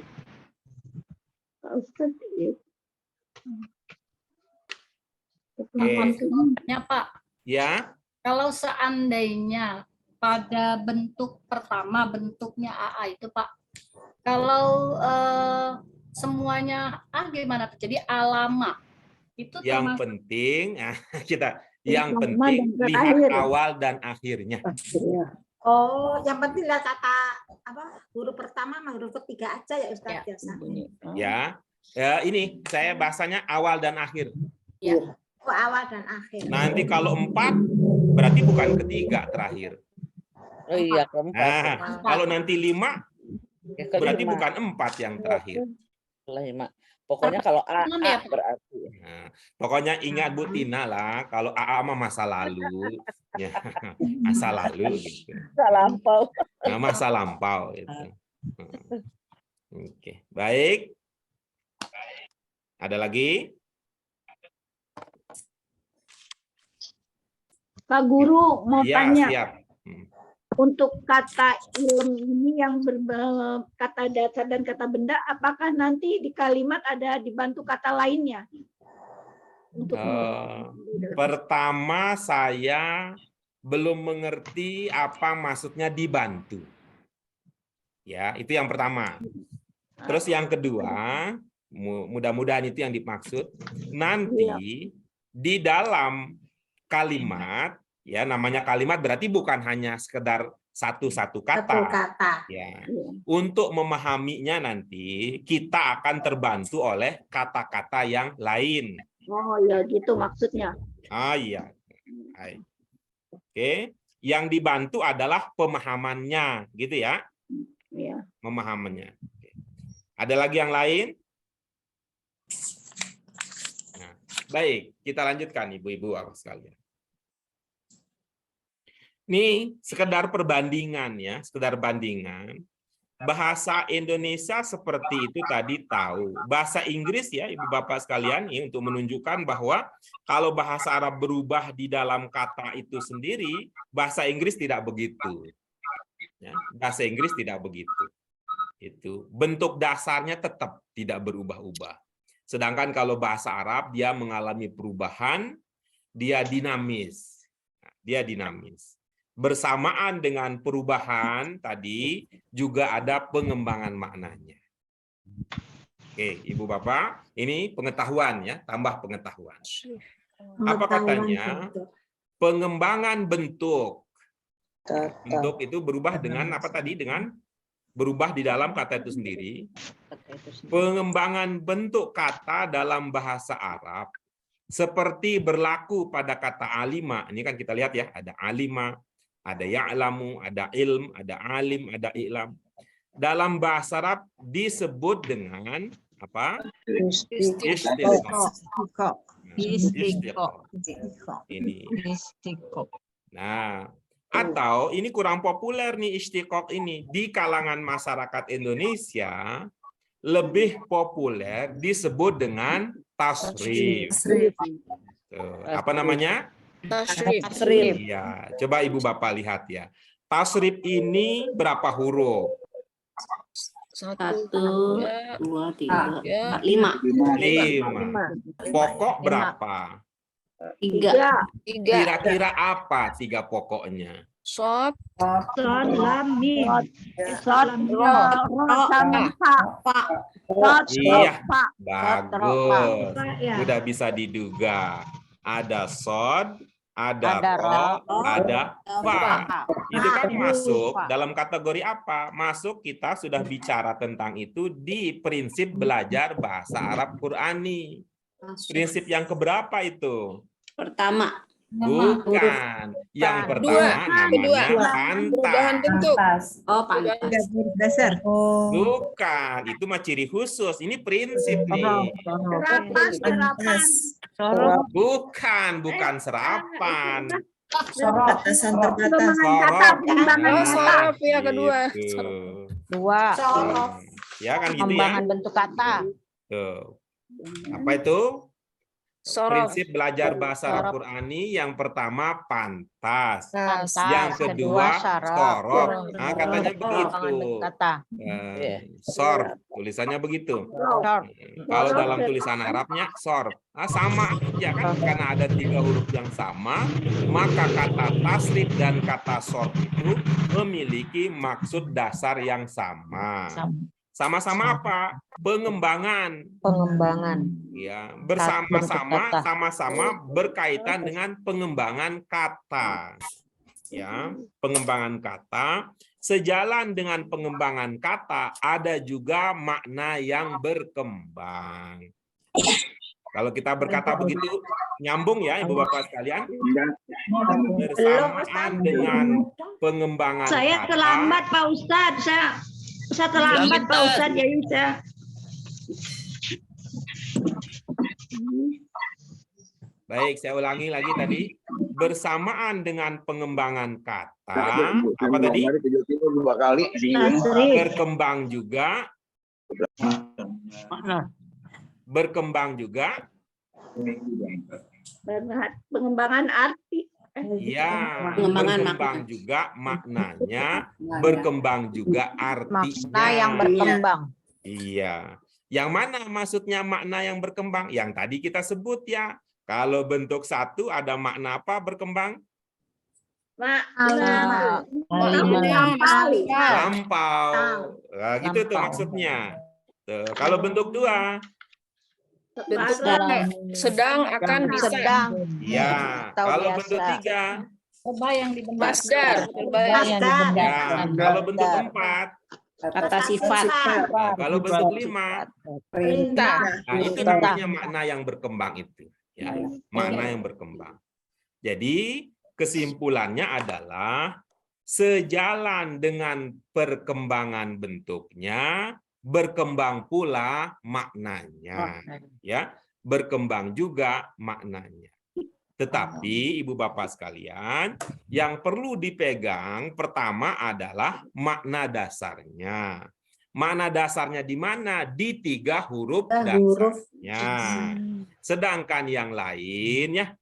Pak Ustadz, ya. Oke. Maksudnya Pak, Ya, kalau seandainya pada bentuk pertama bentuknya AA itu Pak, kalau semuanya A gimana tuh? Jadi alama itu yang termasuk penting yang Pertama penting dan lihat terakhir. awal dan akhirnya. Oh, yang penting lah kata apa huruf pertama sama huruf ketiga aja ya Ustaz Ya. biasa. Ya. Ya, ini saya bahasanya awal dan akhir. ya. Oh, awal dan akhir. Nanti kalau 4 berarti bukan ketiga terakhir. Oh iya, keempat. Nah, kalau nanti 5 Yang berarti kelima. bukan 4 yang terakhir. Kelima. Pokoknya kalau A, Enam A ya, Pak? berarti. Nah, pokoknya ingat Bu Tina lah, kalau AA mah masa lalu, ya, masa lalu gitu. Lampau. Nah, masa lampau itu. Oke, baik. Ada lagi? Pak Guru mau Ya, tanya, siap. untuk kata ilm ini yang kata dasar dan kata benda, apakah nanti di kalimat ada dibantu kata lainnya? Untuk Pertama saya belum mengerti apa maksudnya dibantu. Ya, itu yang pertama. Terus yang kedua, mudah-mudahan itu yang dimaksud. Nanti di dalam kalimat, ya namanya kalimat berarti bukan hanya sekedar satu Satu kata. kata. Ya. Untuk memahaminya nanti kita akan terbantu oleh kata-kata yang lain. Oh ya gitu maksudnya. Ah iya. Baik. Oke, yang dibantu adalah pemahamannya, gitu ya? Ya. Memahamannya. Oke. Ada lagi yang lain? Nah, baik, kita lanjutkan ibu-ibu sekalian. Ini sekedar perbandingan ya, sekedar bandingan. Bahasa Indonesia seperti itu tadi tahu. Bahasa Inggris ya Ibu Bapak sekalian ini untuk menunjukkan bahwa kalau bahasa Arab berubah di dalam kata itu sendiri, bahasa Inggris tidak begitu. Ya, bahasa Inggris tidak begitu. Itu bentuk dasarnya tetap tidak berubah-ubah. Sedangkan kalau bahasa Arab dia mengalami perubahan, dia dinamis. Dia dinamis. Bersamaan dengan perubahan tadi juga ada pengembangan maknanya. Oke, Ibu Bapak, ini pengetahuan ya, tambah pengetahuan. Apa katanya? Pengembangan bentuk. Bentuk itu berubah dengan apa tadi? Dengan berubah di dalam kata itu sendiri. Pengembangan bentuk kata dalam bahasa Arab seperti berlaku pada kata alima. Ini kan kita lihat ya, ada alima, ada ya'lamu, ada ilm, ada alim, ada i'lam. Dalam bahasa Arab disebut dengan apa? Istiqaq. Ini. Nah, atau ini kurang populer nih istiqaq ini di kalangan masyarakat Indonesia, lebih populer disebut dengan tasrif. Apa namanya? Tasrif. Iya, coba Ibu Bapak lihat ya. Tasrif ini berapa huruf? 1, 2, 3, 4, 5. 5. Pokok berapa? 3. Kira-kira apa 3 pokoknya? Sod. Sod, lam, mim. Sod, ro, sama fa. Sod, Iya. fa. Bagus. Ya. Sudah bisa diduga. Ada sod, ada ro, ada fa. Itu kan masuk dalam kategori apa? Masuk kita sudah bicara tentang itu di prinsip belajar bahasa Arab Qurani. Prinsip yang keberapa itu? Pertama. Bukan. Yang pertama Kedua. namanya Perubahan pantas. bentuk. Oh, pantas. Dasar. Bukan, itu mah ciri khusus. Ini prinsip nih. Serapan. Bukan serapan. Batasan terbatas. Pengembangan kata, pengembangan Oh, kata. sorof ya kedua. Gitu. Dua. Ya kan gitu ya. Pengembangan bentuk kata. Tuh. Apa itu? Sorof. Prinsip belajar bahasa Arab Sorof. Qurani yang pertama pantas, Pantas. yang kedua sorof. Nah, katanya Pengembangan bentuk begitu. kata. Sorf, tulisannya begitu. Short. Kalau dalam tulisan Arabnya sorf. Nah, sama aja kan, karena ada 3 huruf yang sama, maka kata tasrif dan kata sorf itu memiliki maksud dasar yang sama. Sama-sama apa? Pengembangan. Pengembangan. Ya, bersama-sama, kata. sama-sama berkaitan dengan pengembangan kata. Ya, pengembangan kata. Sejalan dengan pengembangan kata, ada juga makna yang berkembang. Kalau kita berkata begitu, nyambung ya Ibu Bapak sekalian? Bersamaan dengan pengembangan Saya kata. terlambat Pak Ustadz. Saya terlambat Pak Ustadz. Jadi saya Baik, saya ulangi lagi tadi. Bersamaan dengan pengembangan kata, apa tadi? Berkembang juga. Berkembang juga. pengembangan arti. Iya, Pengembangan berkembang juga maknanya, berkembang juga artinya. Makna yang berkembang. Iya. Yang mana maksudnya makna yang berkembang? Yang tadi kita sebut ya. Kalau bentuk 1 ada makna apa berkembang? Makna. Lampau. Nah, gitu tuh maksudnya. Tuh. Kalau bentuk 2, Bentuk sedang akan bisa. Sedang. ya. Atau Kalau biasa. bentuk 3, Coba yang dibentuk. Masdar. ya. Kalau bentuk 4, Kata sifat. nah, kalau bentuk 5, Perintah. nah itu namanya makna yang berkembang itu. Ya, makna yang berkembang. Jadi kesimpulannya adalah sejalan dengan perkembangan bentuknya, berkembang pula maknanya. Ya, berkembang juga maknanya. Tetapi Ibu Bapak sekalian, yang perlu dipegang pertama adalah makna dasarnya. Makna dasarnya di mana? Di 3 huruf dasarnya. Sedangkan yang lain ya,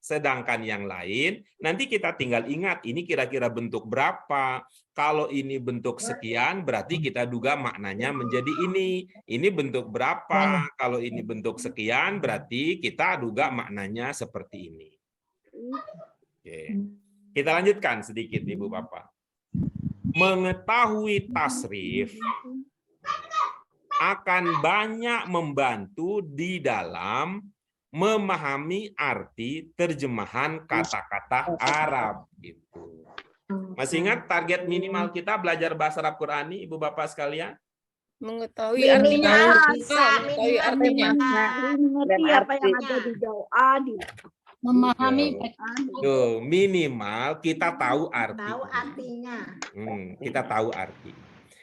nanti kita tinggal ingat ini kira-kira bentuk berapa. Kalau ini bentuk sekian berarti kita duga maknanya menjadi ini. Ini bentuk berapa? Kalau ini bentuk sekian berarti kita duga maknanya seperti ini. Oke. Kita lanjutkan sedikit Ibu Bapak. Mengetahui tasrif akan banyak membantu di dalam memahami arti terjemahan kata-kata Arab itu. Masih ingat target minimal kita belajar bahasa Arab Qurani, Ibu Bapak sekalian? Mengetahui artinya. Mengetahui artinya. Mengerti apa yang ada di doa, di Memahami. Tuh, minimal kita tahu arti. Tahu artinya. Kita tahu arti.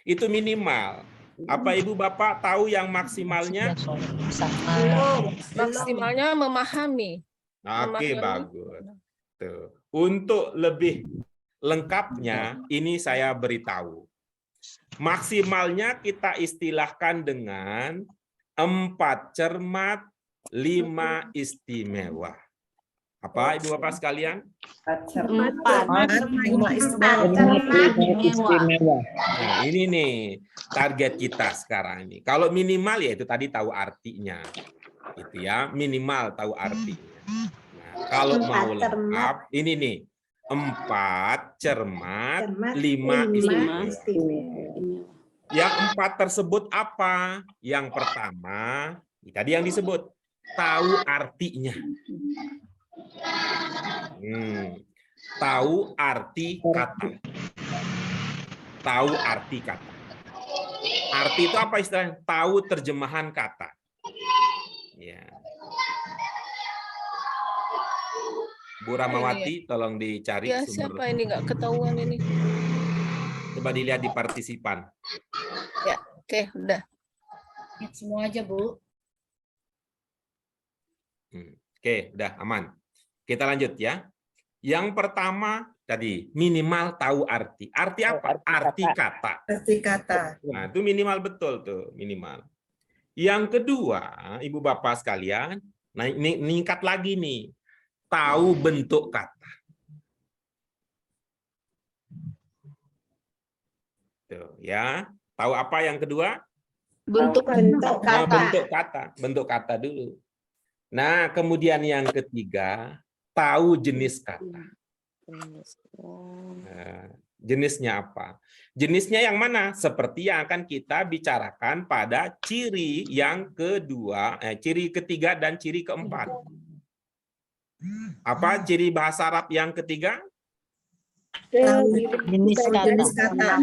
Itu minimal. Apa Ibu Bapak tahu yang maksimalnya? Maksimalnya memahami. Oke, bagus. Tuh. Untuk lebih lengkapnya, ini saya beritahu. Maksimalnya kita istilahkan dengan 4 cermat, 5 istimewa. Apa Ibu Bapak sekalian? 4. Nah, ini nih target kita sekarang ini. Kalau minimal ya itu tadi tahu artinya. Itu ya, minimal tahu artinya. Nah, kalau mau lengkap, ini nih. 4 cermat, 5 istimewa. Yang 4 tersebut apa? Yang pertama, tadi yang disebut tahu artinya. Tahu arti kata. Tahu arti kata. Arti itu apa istilahnya? Tahu terjemahan kata. Ya. Bu Ramawati, tolong dicari Ya, sumber. siapa ini nggak ketahuan ini? Coba dilihat di partisipan. Ya, oke, udah. Lihat semua aja, Bu. Oke, udah aman. Kita lanjut ya. Yang pertama tadi minimal tahu arti. Arti apa? Arti kata. Arti kata. Nah, itu minimal betul tuh, minimal. Yang kedua, Ibu Bapak sekalian, nah ini meningkat lagi nih. Tahu bentuk kata. Tuh, ya. Tahu apa yang kedua? Bentuk Bentuk Nah, kata. bentuk kata dulu. Nah, kemudian yang ketiga, tahu jenis kata. Nah, jenisnya apa? Jenisnya yang mana? Seperti yang akan kita bicarakan pada ciri yang kedua, ciri ketiga dan ciri keempat. Apa ciri bahasa Arab yang ketiga? Jenis kata.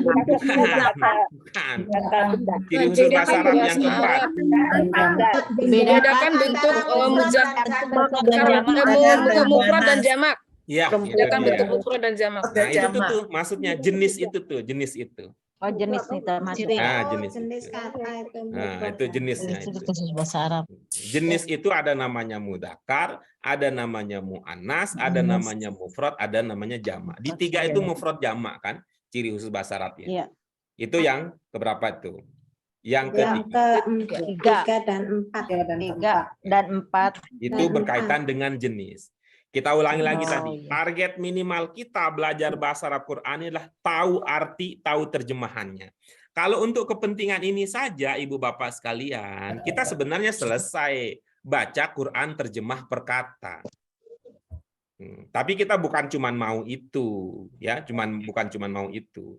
Bukan. Ciri khusus bahasa Arab yang keempat. Bedakan bentuk mufrad dan jamak. Ya, itu Bedakan dia. bentuk mufrad dan jamak. Nah, itu tuh maksudnya jenis itu tuh, jenis itu. Oh, jenis nih termasuk. Nah, Oh, jenis jenis itu. kata itu. Nah, itu jenisnya. Itu Itu. khusus bahasa Arab. Jenis itu ada namanya mudzakkar, ada namanya muannas, ada namanya mufrad, ada namanya jamak. Di tiga itu mufrad jamak kan, ciri khusus bahasa Arabnya. Iya. Itu yang keberapa itu? Yang Yang ketiga. ke-3 dan 4. 3 dan 4. Itu berkaitan dengan jenis. Kita ulangi lagi Oh, tadi. iya. Target minimal kita belajar bahasa Arab Quran adalah tahu arti, tahu terjemahannya. Kalau untuk kepentingan ini saja, Ibu Bapak sekalian, kita sebenarnya selesai baca Quran terjemah per kata. Tapi kita bukan cuma mau itu, ya, bukan cuma mau itu.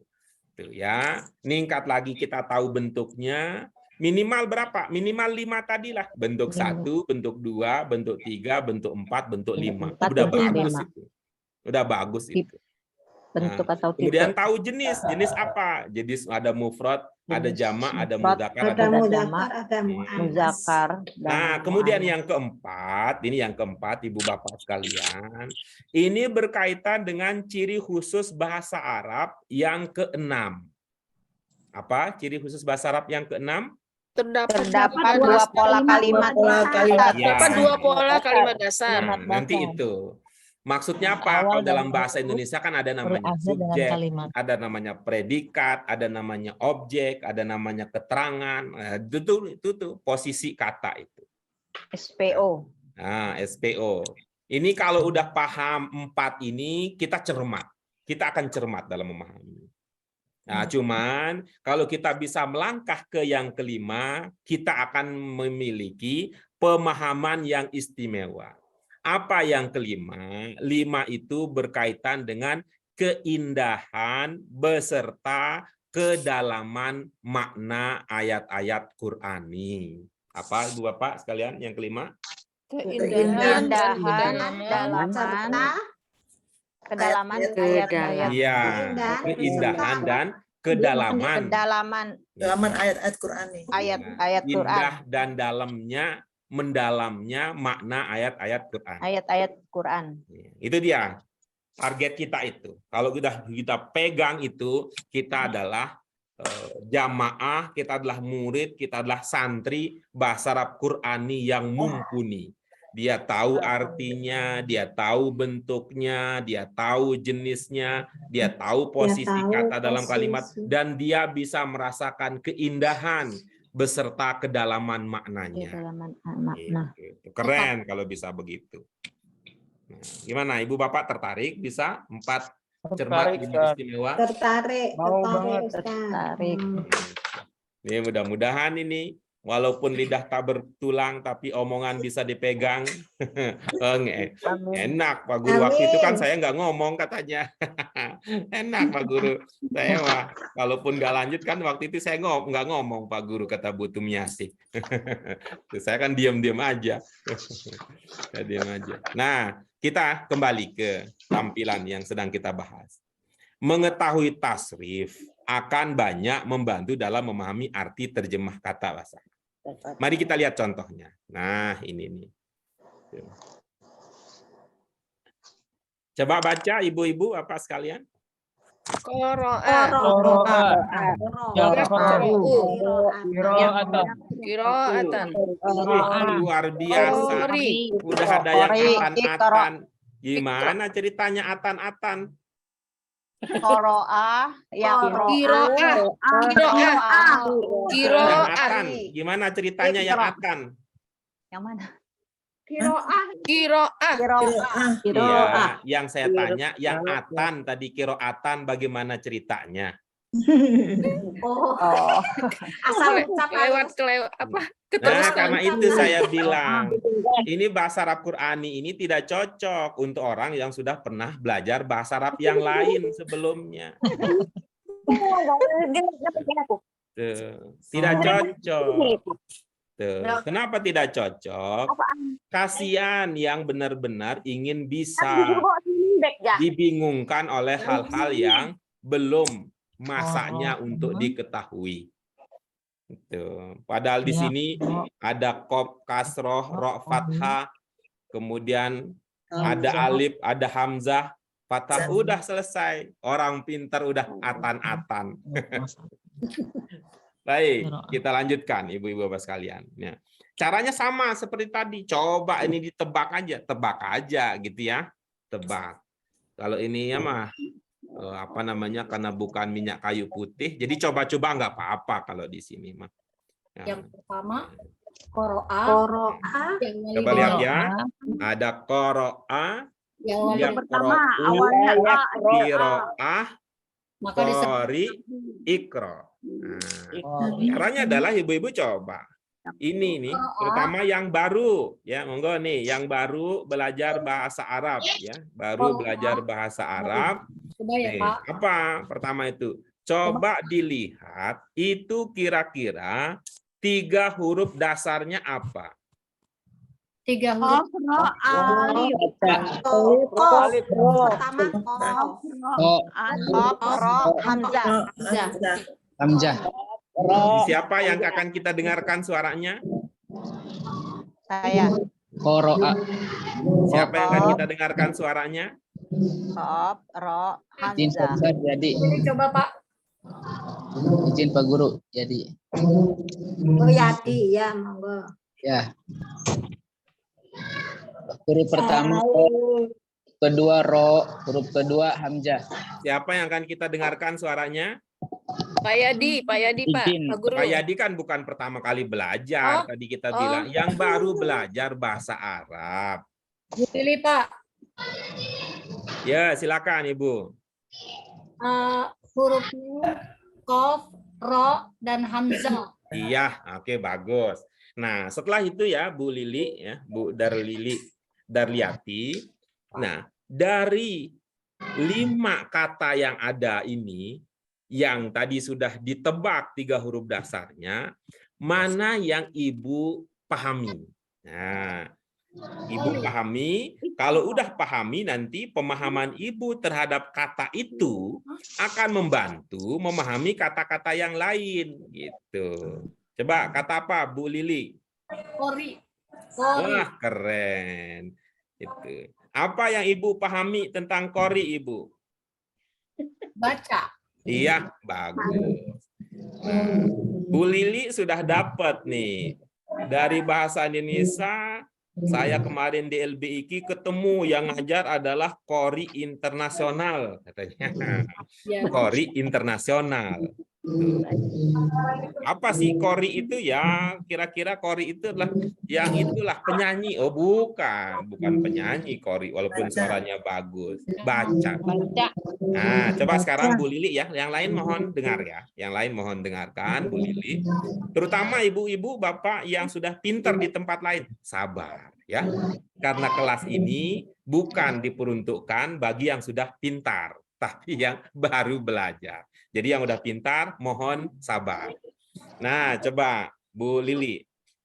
Tuh, ya, ningkat lagi kita tahu bentuknya. Minimal berapa? Minimal 5 tadilah. Bentuk 1, bentuk 2, bentuk 3, bentuk 4, bentuk 5. Udah bagus itu. Udah bagus itu. Bentuk atau tipe. Kemudian tahu jenis. Jenis apa? Jenis ada mufrad, ada jamak, ada mudzakkar, Ada mudzakkar, ada muannas. Muzakkar. Nah, kemudian yang keempat, ini yang keempat, Ibu Bapak sekalian, ini berkaitan dengan ciri khusus bahasa Arab yang keenam. Apa ciri khusus bahasa Arab yang keenam? Terdapat dua pola kalimat. Terdapat dua pola kalimat dasar. Nah, nanti itu. Maksudnya apa? Kalau dalam bahasa Indonesia kan ada namanya subjek, ada namanya predikat, ada namanya objek, ada namanya keterangan. Nah, itu tuh posisi kata itu. SPO. Nah, SPO. Ini kalau udah paham 4 ini, kita cermat. Kita akan cermat dalam memahami. Nah, cuman kalau kita bisa melangkah ke yang kelima, kita akan memiliki pemahaman yang istimewa. Apa yang kelima? 5 itu berkaitan dengan keindahan beserta kedalaman makna ayat-ayat Qur'ani. Apa, Ibu Bapak sekalian yang kelima? Keindahan dan Kedalaman ayat-ayat. Iya, keindahan dan kedalaman. Kedalaman ayat-ayat Qur'ani. Ayat-ayat Quran. Indah dan mendalamnya makna ayat-ayat Quran. Ayat-ayat Quran. Itu dia target kita itu. Kalau kita pegang itu, kita adalah jamaah, kita adalah murid, kita adalah santri bahasa Arab Qur'ani yang mumpuni. Dia tahu artinya, dia tahu bentuknya, dia tahu jenisnya, dia tahu posisi kata dalam kalimat, dan dia bisa merasakan keindahan beserta kedalaman maknanya. Kedalaman makna. Gitu. Keren kalau bisa begitu. Nah, gimana, Ibu Bapak tertarik bisa 4 cermat ini istimewa? Tertarik. Mau banget tertarik. Ini mudah-mudahan ini walaupun lidah tak bertulang tapi omongan bisa dipegang. Enak Pak Guru. Waktu itu kan saya nggak ngomong katanya. Enak Pak Guru. Saya mah walaupun nggak lanjut kan waktu itu saya nggak ngomong Pak Guru, kata Bu Tumiasih. Saya kan diam-diam aja. Saya diam aja. Nah, kita kembali ke tampilan yang sedang kita bahas. Mengetahui tasrif akan banyak membantu dalam memahami arti terjemah kata bahasa. Mari kita lihat contohnya. Nah, ini nih. Coba baca ibu-ibu apa sekalian. Qira'a. Qira'atan. Luar biasa. Udah ada yang atan-atan. Gimana ceritanya atan-atan? Qoro'ah, yang Qira'ah. Qira'ah. Yang Qira'ah. atan. Gimana ceritanya yang atan? yang mana? Qira'ah. Iya, yang saya tanya yang atan tadi kiroatan bagaimana ceritanya? Oh, Oh, asal ucap Kelewat apa? Nah, karena itu saya bilang, ini bahasa Arab Qur'ani ini tidak cocok untuk orang yang sudah pernah belajar bahasa Arab yang lain sebelumnya. Tuh, tidak cocok. Tuh. Kenapa tidak cocok? Kasihan yang benar-benar ingin bisa dibingungkan oleh hal-hal yang belum masanya untuk diketahui. Padahal di sini ada qaf, kasroh, ro, fathah, kemudian ada alif, ada hamzah, fathah, udah selesai. Orang pintar udah atan-atan. Baik, kita lanjutkan ibu-ibu bapak sekalian. Ya. Caranya sama seperti tadi. Coba ini ditebak aja gitu ya. Tebak. Kalau ini ya mah apa namanya, karena bukan minyak kayu putih, jadi coba-coba nggak apa-apa kalau di sini mah. Ya. Yang pertama Qoro'ah. Coba lihat ya. Ada qoro'a, Yang pertama awalnya qiro'ah, maka disebut qori, ikro. Nah, caranya adalah ibu-ibu coba. Ini nih, terutama yang baru, ya monggo nih, yang baru belajar bahasa Arab, ya, baru belajar bahasa Arab. Coba ya, Nih, Pak. apa pertama itu? Coba dilihat itu kira-kira 3 huruf dasarnya apa? 3 huruf. Hamzah. Siapa yang akan kita dengarkan suaranya? saya. Qoro'a. Siapa yang akan kita dengarkan suaranya? Qaf, ro, Izin hamzah. Ustaz jadi. Ini coba Pak. Izin Pak Guru jadi. Oh, Yati, ya, monggo. Ya. Huruf pertama kedua ro, huruf kedua hamzah. Siapa yang akan kita dengarkan suaranya? Pak Yadi, Pak Izin. Guru. Pak Yadi kan bukan pertama kali belajar. Tadi kita bilang yang baru belajar bahasa Arab. Pilih Pak. Ya, silakan Ibu. Hurufnya Qaf, Ro, dan Hamzah. Iya, oke, bagus. Nah, setelah itu ya Bu Lili, ya Bu Darliati. Nah, dari 5 kata yang ada ini, yang tadi sudah ditebak 3 huruf dasarnya, mana yang Ibu pahami? Nah, Ibu pahami, kalau udah pahami nanti pemahaman Ibu terhadap kata itu akan membantu memahami kata-kata yang lain gitu. Coba kata apa Bu Lili? Qori. Wah, keren. Itu. Apa yang Ibu pahami tentang qori, Ibu? Baca. Iya, bagus. Nah, Bu Lili sudah dapat nih. Dari bahasa Indonesia, saya kemarin di LBIK ketemu yang ngajar adalah qori internasional katanya. Qori internasional. Tuh. Apa sih qori itu ya? Kira-kira qori itu adalah yang itulah penyanyi. Oh, bukan penyanyi qori walaupun suaranya bagus. Baca. Nah, coba sekarang Bu Lili ya. Yang lain mohon dengar ya. Yang lain mohon dengarkan Bu Lili. Terutama ibu-ibu, bapak yang sudah pintar di tempat lain, sabar ya. Karena kelas ini bukan diperuntukkan bagi yang sudah pintar, tapi yang baru belajar. Jadi yang udah pintar, mohon sabar. Nah, coba Bu Lili.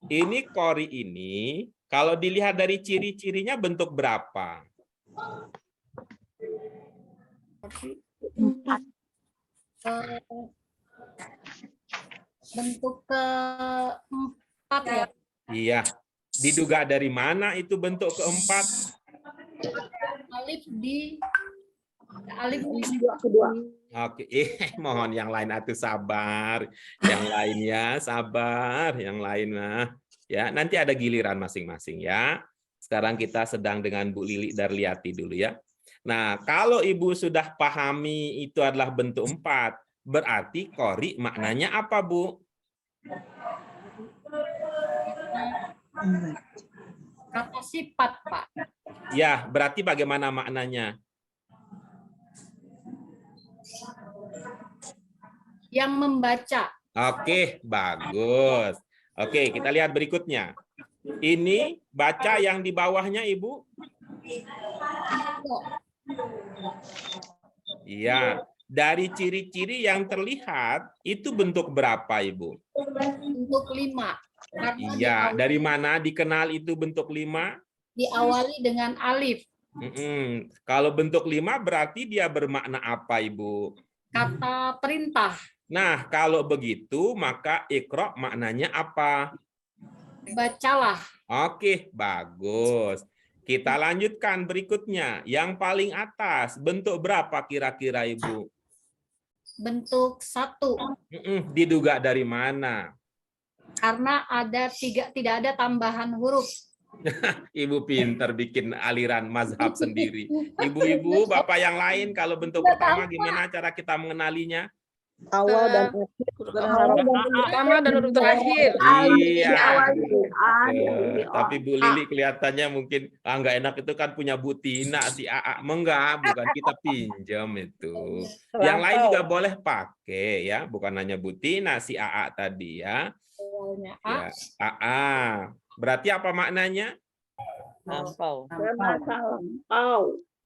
Ini qori ini, kalau dilihat dari ciri-cirinya bentuk berapa? Bentuk keempat ya. Iya. Diduga dari mana itu bentuk keempat? alif di kedua. Oke, mohon yang lain atuh sabar. Yang lainnya sabar, yang lain mah ya, nanti ada giliran masing-masing ya. Sekarang kita sedang dengan Bu Lili Darliati dulu ya. Nah, kalau Ibu sudah pahami itu adalah bentuk 4, berarti qori maknanya apa, Bu? kata sifat, Pak. Ya, berarti bagaimana maknanya? Yang membaca. Oke, bagus. Oke, kita lihat berikutnya. Ini baca yang di bawahnya, Ibu. Iya, dari ciri-ciri yang terlihat itu bentuk berapa, Ibu? Bentuk 5. Karena Iya, dari mana dikenal itu bentuk 5? diawali dengan alif. Kalau bentuk 5 berarti dia bermakna apa, Ibu? Kata perintah. Nah, kalau begitu maka iqra maknanya apa? Bacalah. Oke, bagus. Kita lanjutkan berikutnya. Yang paling atas, bentuk berapa kira-kira, Ibu? Bentuk 1. Diduga dari mana? Karena tidak ada tambahan huruf. Ibu pinter bikin aliran mazhab sendiri. Ibu-ibu, bapak yang lain, kalau bentuk pertama gimana cara kita mengenalinya? Awal dan akhir. Pertama dan huruf terakhir. Iya. Tapi Bu Lili kelihatannya mungkin nggak enak, itu kan punya Bu Tina si AA. Enggak, bukan, kita pinjam itu. Yang lain juga boleh pakai ya, bukan hanya Bu Tina si AA tadi ya. Awalnya Ya, AA. Berarti apa maknanya? Lampau.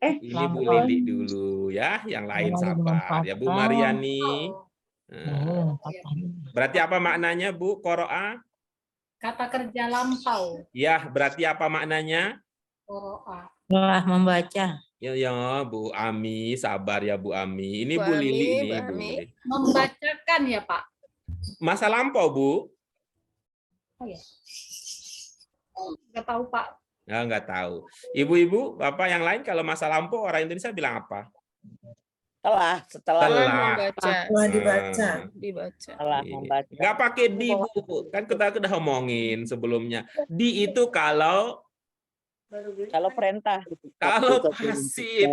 Ini Bu Lili dulu ya, yang lain sabar. Ya Bu Mariani. Nah, berarti apa maknanya, Bu? Qoro'a? kata kerja lampau. Ya, berarti apa maknanya? Qoro'a. Telah membaca. Ya, Bu Ami, sabar ya Bu Ami. Ini Bu Bu Lili Ami, ini, Bu Bu Ami. Lili. Membacakan ya, Pak. Masa lampau, Bu? Oh ya. Nggak tahu, Pak. Ya, nggak tahu. Ibu-ibu, Bapak yang lain kalau masa lampau orang Indonesia bilang apa? Setelah Membaca. Setelah dibaca. Dibaca. setelah membaca. Nggak pakai di, Bu. Kan kita udah ngomongin sebelumnya. Di itu kalau perintah. Kalau pasif.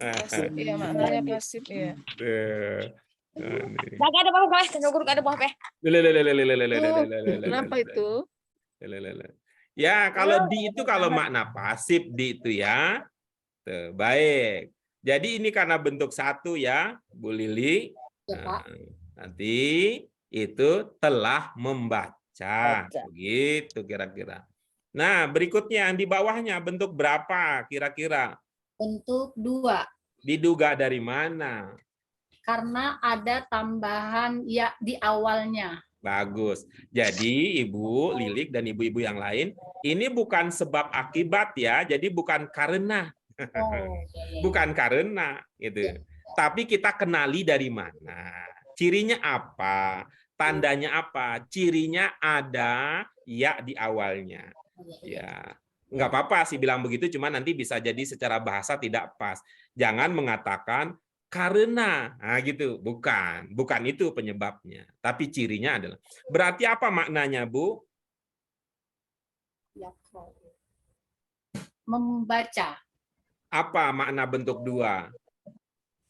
Pasif, iya, maknanya pasif, iya. Gak ada apa-apa, gak ada apa-apa. Kenapa itu? Ya, kalau di itu kalau makna pasif di itu ya. Tuh, baik. Jadi ini karena bentuk 1 ya, Bu Lili. Ya, Pak. Nanti itu telah membaca. Begitu kira-kira. Nah, berikutnya yang di bawahnya bentuk berapa kira-kira? Bentuk 2. Diduga dari mana? Karena ada tambahan ya di awalnya. Bagus. Jadi Ibu Lilik dan ibu-ibu yang lain, ini bukan sebab akibat ya. Jadi bukan karena. Bukan karena gitu. Tapi kita kenali dari mana? Cirinya apa? Tandanya apa? Cirinya ada ya di awalnya. Ya, nggak apa-apa sih bilang begitu, cuma nanti bisa jadi secara bahasa tidak pas. Jangan mengatakan karena, nah gitu, bukan itu penyebabnya. Tapi cirinya adalah. Berarti apa maknanya, Bu? Membaca. Apa makna bentuk 2?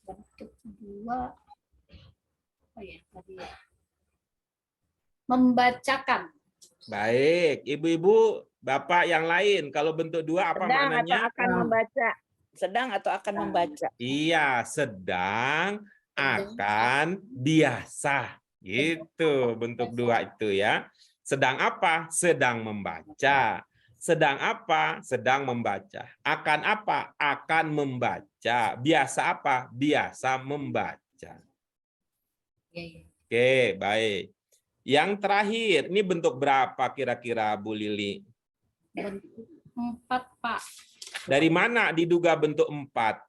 Bentuk 2. Oh ya, tadi ya. Membacakan. Baik, ibu-ibu, bapak yang lain, kalau bentuk 2 apa maknanya? Akan membaca. Sedang atau akan membaca. Iya, sedang, akan, biasa. Gitu bentuk 2 itu ya. Sedang apa? Sedang membaca. Sedang apa? Sedang membaca. Akan apa? Akan membaca. Biasa apa? Biasa membaca. Oke, baik. Yang terakhir, ini bentuk berapa kira-kira, Bu Lili? Bentuk 4, Pak. Dari mana diduga bentuk 4?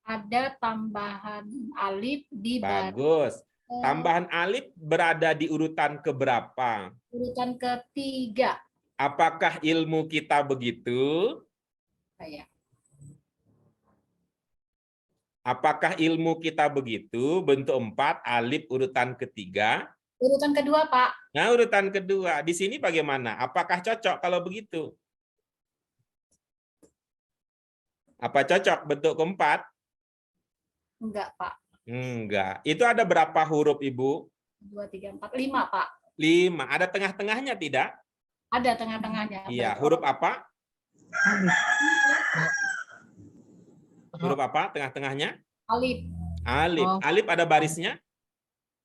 Ada tambahan alif di Bagus. Tambahan alif berada di urutan keberapa? urutan ketiga. Apakah ilmu kita begitu? Saya. Apakah ilmu kita begitu? Bentuk 4, alif urutan ketiga. Urutan kedua, Pak. Nah, urutan kedua. Di sini bagaimana? Apakah cocok kalau begitu? Apa cocok bentuk keempat? Enggak, Pak. Enggak. Itu ada berapa huruf, Ibu? 2, 3, 4, 5, Pak. 5. Ada tengah-tengahnya tidak? Ada tengah-tengahnya. Iya. Huruf apa? Huruf apa tengah-tengahnya? Alif. Alif. Oh. Alif ada barisnya?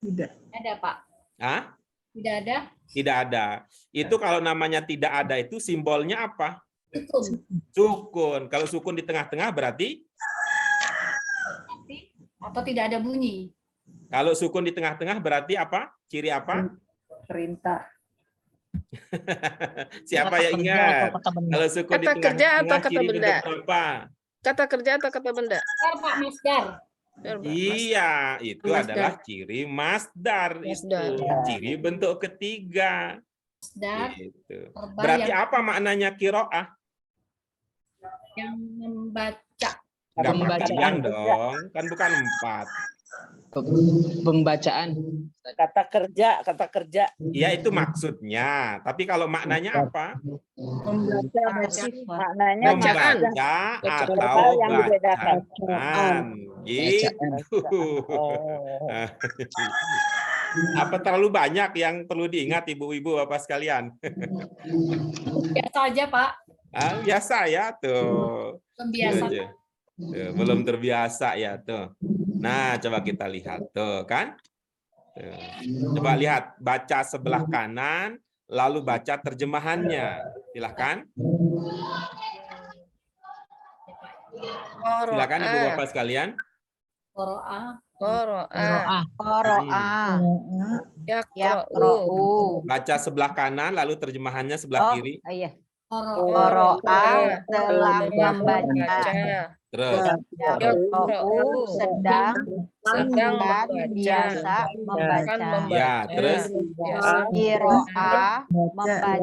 Ada, Pak. Hah? Tidak ada. Tidak ada. Itu kalau namanya tidak ada itu simbolnya apa? Sukun. Sukun. Kalau sukun di tengah-tengah berarti? Atau tidak ada bunyi. Kalau sukun di tengah-tengah berarti apa? Ciri apa? Perintah. Siapa yang ingat? Kalau sukun di Kata kerja atau tengah-tengah kata ciri benda? bentuk apa? Kata kerja atau kata benda? Masdar, Pak, masdar. Iya, itu Masdar. adalah ciri masdar. Masdar. Itu ciri bentuk ketiga. Masdar. Gitu. Verba Berarti yang, apa maknanya kiroah? yang membaca. Enggak Pembacaan. panjang dong, kan bukan 4. Pembacaan. Kata kerja. Iya itu maksudnya. Tapi kalau maknanya apa? Membaca maknanya Bacaan. Membaca Bacaan. atau Yang dibedakan. bacaan. Gitu. Oh. Apa terlalu banyak yang perlu diingat ibu-ibu bapak sekalian? Biasa aja, Pak. Biasa ya tuh. Pembiasa. Tuh, belum terbiasa ya tuh. Nah, coba kita lihat tuh kan. Tuh. Coba lihat baca sebelah kanan lalu baca terjemahannya. Silakan. Silakan Ibu Bapak sekalian. Qoro'a. Qoro'a. Qoro'ah. Yaqra'u. Baca sebelah kanan lalu terjemahannya sebelah kiri. Iya. Qoro'a. Telah membaca. Terus Yaqra'u sedang membaca. biasa membaca. ya, terus Qiraah membaca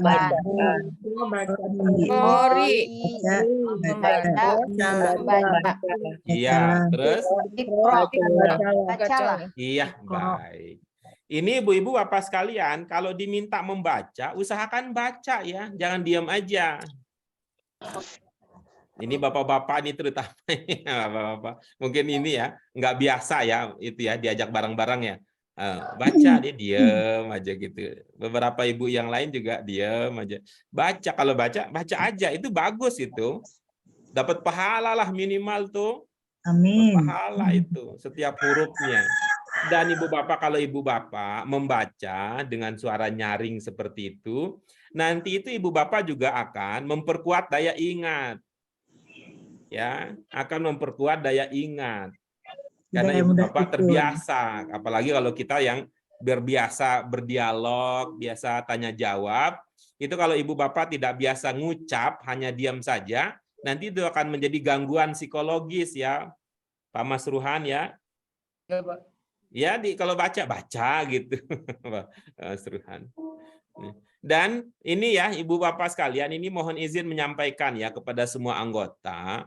bacaan. Qori. Membaca. iya, terus Iqra. Bacalah. iya, baik. Ini ibu-ibu bapak sekalian, kalau diminta membaca, usahakan baca ya, jangan diam aja. Ini bapak-bapak ini terutama bapak-bapak, mungkin ini ya nggak biasa ya itu ya diajak bareng-bareng ya. Baca dia diam aja gitu. Beberapa ibu yang lain juga diam aja. Baca, kalau baca aja itu bagus itu. Dapat pahala lah minimal tuh. Amin. Pahala itu setiap hurufnya. Dan ibu bapak, kalau ibu bapak membaca dengan suara nyaring seperti itu, nanti itu ibu bapak juga akan memperkuat daya ingat. Ya, akan memperkuat daya ingat. Karena ibu bapak terbiasa, apalagi kalau kita yang berbiasa berdialog, biasa tanya jawab, itu kalau ibu bapak tidak biasa ngucap, hanya diam saja, nanti itu akan menjadi gangguan psikologis ya, Pak Mas Ruhan ya. Ya, Pak. Ya, kalau baca gitu, Mas Ruhan. Dan ini ya, ibu bapak sekalian, ini mohon izin menyampaikan ya kepada semua anggota.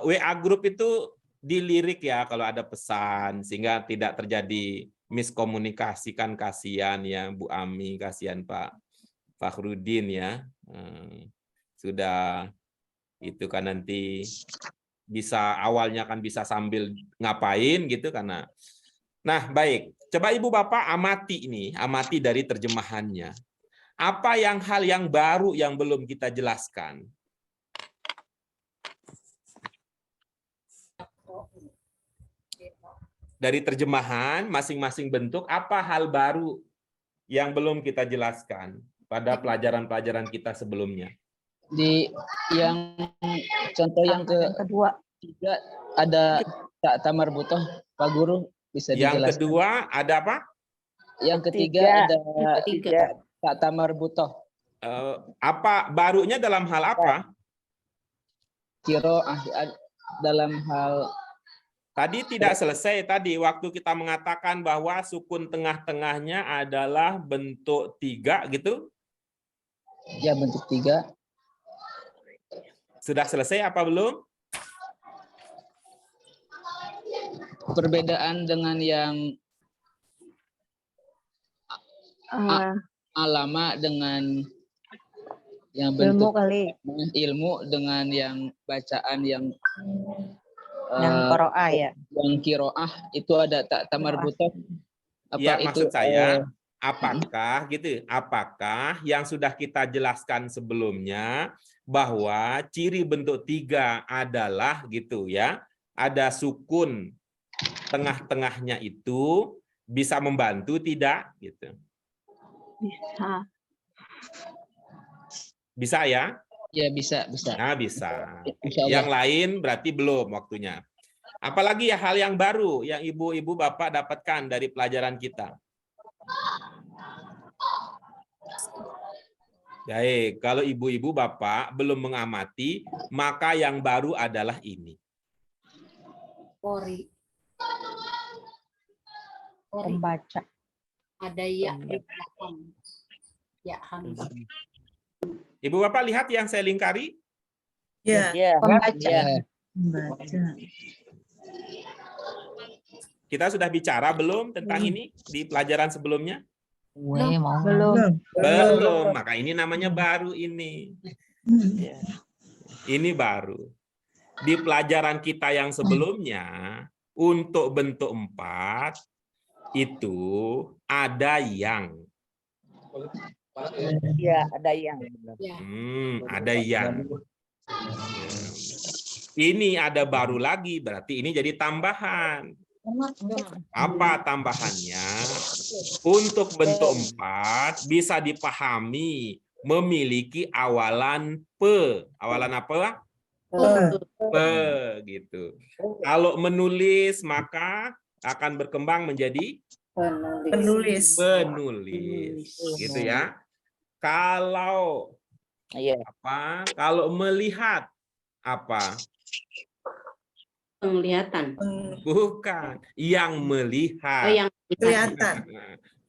WA grup itu dilirik ya kalau ada pesan, sehingga tidak terjadi miskomunikasi, kan kasihan ya Bu Ami, kasihan Pak Fakhrudin ya. Sudah itu kan nanti bisa awalnya kan bisa sambil ngapain gitu karena. Nah, baik. Coba Ibu Bapak amati ini, amati dari terjemahannya. Apa hal yang baru yang belum kita jelaskan? Dari terjemahan masing-masing bentuk, apa hal baru yang belum kita jelaskan pada pelajaran-pelajaran kita sebelumnya? Di yang contoh yang kedua ada tak tamar butoh, Pak Guru bisa dijelaskan. Yang kedua ada apa? Yang ketiga ada tak tamar butoh. Apa barunya dalam hal apa? Qiraah dalam hal tadi tidak selesai tadi waktu kita mengatakan bahwa sukun tengah-tengahnya adalah bentuk 3 gitu. Ya, bentuk 3. Sudah selesai apa belum? Perbedaan dengan yang alama dengan yang Ilmu bentuk kali. ilmu dengan yang bacaan yang Yang qiraah ya. yang kiroah itu ada tak marbutoh. Ya, Apa itu maksud saya apakah gitu? Apakah yang sudah kita jelaskan sebelumnya bahwa ciri bentuk 3 adalah gitu ya, ada sukun tengah-tengahnya itu bisa membantu tidak gitu? Bisa. Bisa ya? ya bisa. Nah, bisa. Insya Allah. Yang lain berarti belum waktunya. Apalagi ya hal yang baru yang ibu-ibu bapak dapatkan dari pelajaran kita. Baik, kalau ibu-ibu bapak belum mengamati, maka yang baru adalah ini. Ori. Pembaca. Ada ya di belakang. Ya, Hamzah. Ibu bapak lihat yang saya lingkari? Ya. Ya. Pembaca. Ya. Pembaca. Kita sudah bicara belum tentang ini di pelajaran sebelumnya? Belum. Belum, maka ini namanya baru ini. Ya. Ini baru. Di pelajaran kita yang sebelumnya, untuk bentuk 4, itu ada yang. Ya, ada yang. Ya. Ada yang. Ini ada baru lagi, berarti ini jadi tambahan. Apa tambahannya? Untuk bentuk 4 bisa dipahami memiliki awalan pe. Awalan apa? Pe gitu. Kalau menulis maka akan berkembang menjadi Penulis. penulis. Gitu ya. Kalau Iya. apa? Kalau melihat apa? Penglihatan. Bukan, yang melihat. Oh, yang Kelihatan.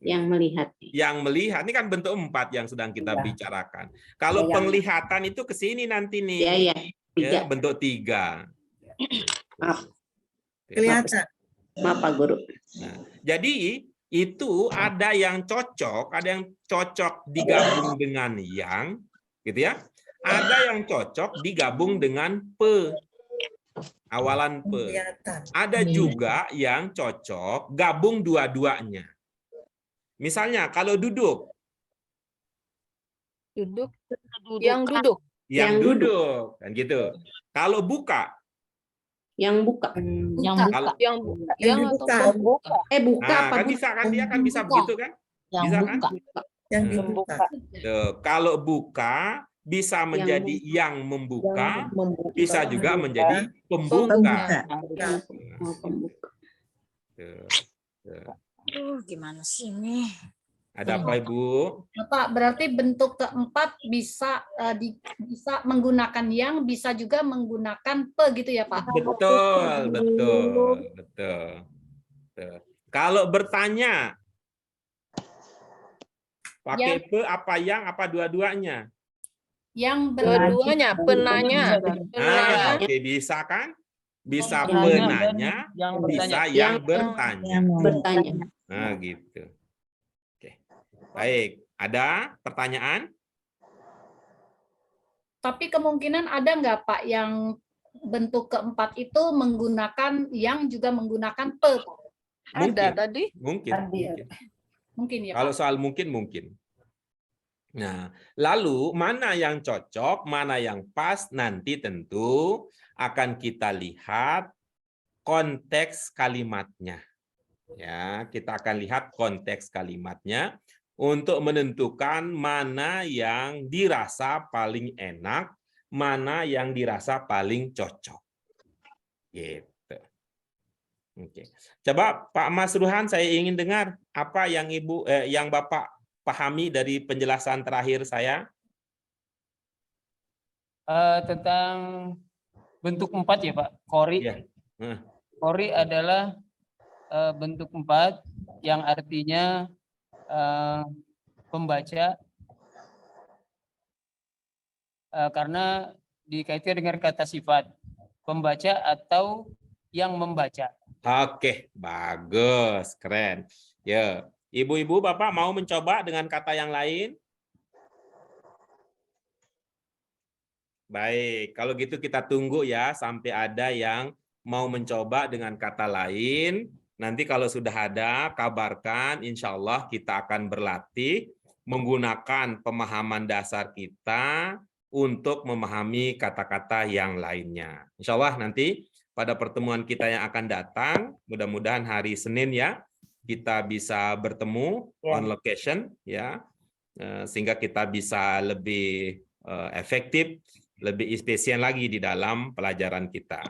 yang melihat. Yang melihat ini kan bentuk 4 yang sedang kita bicarakan. Kalau Ya. penglihatan itu ke sini nanti nih. Ya, ya. Ya, bentuk 3. Maaf, Kelihatan. maaf Pak Guru. Nah, jadi itu ada yang cocok digabung dengan yang, gitu ya. Ada yang cocok digabung dengan pe. Awalan pe. Kelihatan. Ada juga yang cocok gabung dua-duanya. Misalnya kalau duduk. Duduk. Yang duduk. Yang duduk. Kan gitu. Kalau buka. Yang buka. Kalau, Yang dibuka. atau Buka. Buka nah, apa kan buka? bisa kan dia kan bisa begitu kan? Bisa kan? Yang dibuka. Tuh, kalau buka bisa menjadi yang membuka, bisa juga menjadi pembuka. Oh, pembuka. Tuh, tuh. Gimana sih ini? Ada apa Ibu? Bapak, berarti bentuk keempat bisa bisa menggunakan yang, bisa juga menggunakan pe gitu ya Pak? Betul, betul, betul. Tuh. Kalau bertanya, pakai pe apa yang, apa dua-duanya? Yang dua-duanya, penanya. Ah, oke, bisa kan? Bisa penanya, yang bisa bertanya. yang bertanya. Bertanya. Nah, gitu. Oke. Baik, ada pertanyaan? Tapi kemungkinan ada nggak Pak yang bentuk keempat itu menggunakan yang juga menggunakan pe? Ada tadi. Mungkin. Mungkin ya Pak? Kalau soal mungkin. Nah, lalu mana yang cocok, mana yang pas, nanti tentu akan kita lihat konteks kalimatnya. Ya, kita akan lihat konteks kalimatnya untuk menentukan mana yang dirasa paling enak, mana yang dirasa paling cocok. Gitu. Oke. Coba Pak Mas Ruhan, saya ingin dengar apa yang yang Bapak pahami dari penjelasan terakhir saya. Tentang bentuk 4 ya Pak, Qori. Ya. Qori adalah bentuk 4 yang artinya pembaca, karena dikaitkan dengan kata sifat. Pembaca atau yang membaca. Oke, bagus, keren. Ya, ibu-ibu, bapak mau mencoba dengan kata yang lain? Baik, kalau gitu kita tunggu ya sampai ada yang mau mencoba dengan kata lain. Nanti kalau sudah ada, kabarkan. Insya Allah kita akan berlatih menggunakan pemahaman dasar kita untuk memahami kata-kata yang lainnya. Insya Allah nanti pada pertemuan kita yang akan datang, mudah-mudahan hari Senin ya, kita bisa bertemu on location ya, sehingga kita bisa lebih efektif, lebih efisien lagi di dalam pelajaran kita.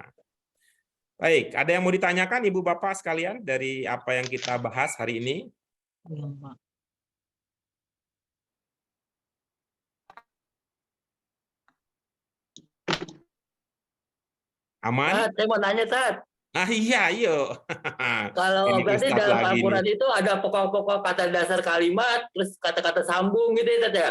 Baik, ada yang mau ditanyakan Ibu Bapak sekalian dari apa yang kita bahas hari ini? Aman? Saya mau nanya, Tat. Ah iya, yuk. Kalau Ini berarti Ustadz dalam lagi Al-Quran nih. itu ada pokok-pokok kata dasar kalimat, terus kata-kata sambung gitu ya, Tat ya?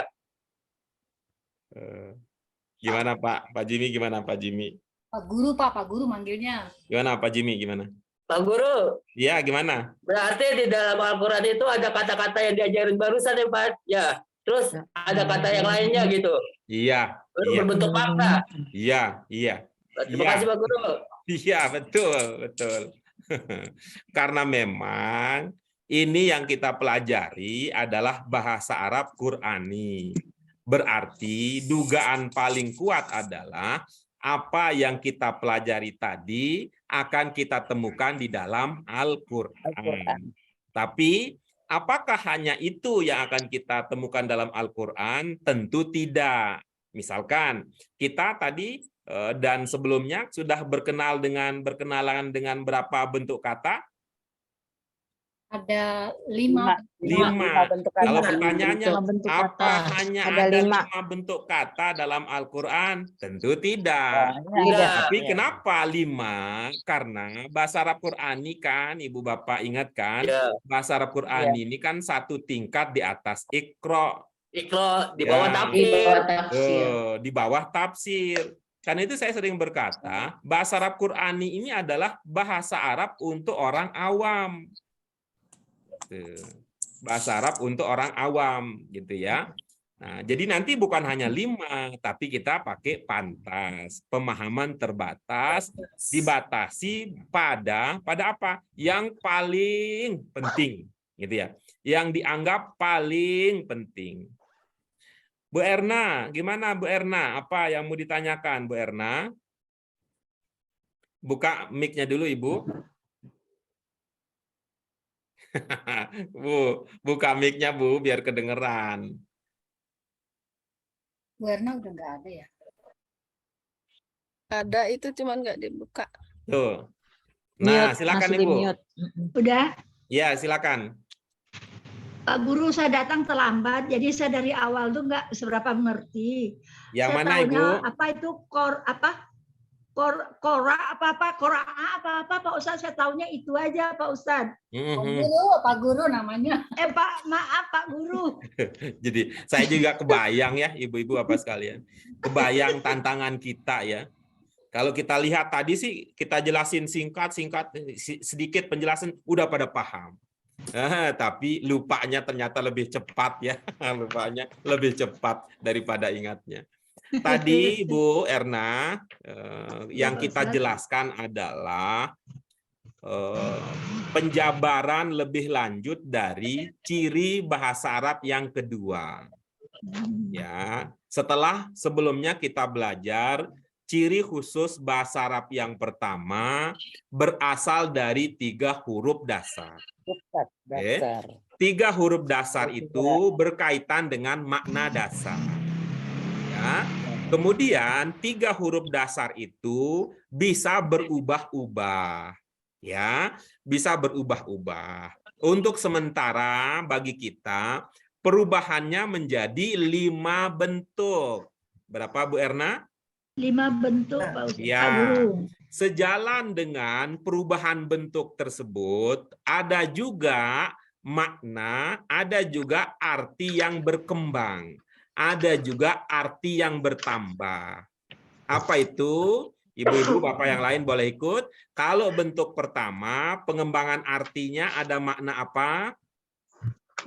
Gimana Pak? Pak Jimmy gimana Pak Jimmy? Pak Guru manggilnya. Gimana Pak Jimmy gimana? Pak Guru, Ya gimana? berarti di dalam Al-Quran itu ada kata-kata yang diajarin barusan ya, Pak? Ya. Terus ada kata yang lainnya gitu. Iya. Berbentuk makna. Iya. Terima kasih Pak Guru. Iya, betul. Karena memang ini yang kita pelajari adalah bahasa Arab Qur'ani. Berarti dugaan paling kuat adalah apa yang kita pelajari tadi akan kita temukan di dalam Al-Qur'an. Tapi apakah hanya itu yang akan kita temukan dalam Al-Qur'an? Tentu tidak. Misalkan kita tadi dan sebelumnya sudah berkenalan dengan berapa bentuk kata? Ada 5. Bentuk kata. Kalau pertanyaannya apa hanya Ada ada 5 5. bentuk kata dalam Al-Quran? Tentu tidak. Tapi kenapa 5? Karena bahasa Arab Qur'ani kan, Ibu Bapak ingat kan, bahasa Arab Qur'ani ini kan satu tingkat di atas Iqra. Iqra di bawah tafsir. Di bawah tafsir. Karena itu saya sering berkata, bahasa Arab Qur'ani ini adalah bahasa Arab untuk orang awam. Bahasa Arab untuk orang awam, gitu ya. Nah, jadi nanti bukan hanya 5, tapi kita pakai pantas. Pemahaman terbatas, dibatasi pada apa? Yang paling penting, gitu ya. Yang dianggap paling penting. Bu Erna, gimana Bu Erna? Apa yang mau ditanyakan Bu Erna? Buka mic-nya dulu Ibu. Bu, buka mic-nya Bu, biar kedengeran. Bu Erna udah nggak ada ya? Ada itu cuman nggak dibuka. Tuh. Nah, silakan Ibu. Udah. Ya, silakan. Pak Guru, saya datang terlambat, jadi saya dari awal tuh nggak seberapa mengerti. Yang saya mana taunya Ibu? apa itu Qura'a apa Pak Ustadz, saya taunya itu aja Pak Ustadz. Pak Guru namanya. Maaf Pak Guru. Jadi saya juga kebayang ya ibu-ibu apa sekalian. Kebayang tantangan kita ya. Kalau kita lihat tadi sih kita jelasin singkat sedikit penjelasan udah pada paham. Tapi lupanya ternyata lebih cepat ya. Lupanya lebih cepat daripada ingatnya. Tadi Bu Erna yang kita jelaskan adalah penjabaran lebih lanjut dari ciri bahasa Arab yang kedua. Ya, setelah sebelumnya kita belajar ciri khusus bahasa Arab yang pertama berasal dari 3 huruf dasar. 3 huruf dasar itu berkaitan dengan makna dasar. Ya. Kemudian 3 huruf dasar itu bisa berubah-ubah. Ya, bisa berubah-ubah. Untuk sementara bagi kita perubahannya menjadi 5 bentuk. Berapa Bu Erna? 5 bentuk Pak Ustadz. Ya. Sejalan dengan perubahan bentuk tersebut, ada juga makna, ada juga arti yang berkembang, ada juga arti yang bertambah. Apa itu? Ibu-ibu, bapak yang lain boleh ikut. Kalau bentuk pertama, pengembangan artinya ada makna apa?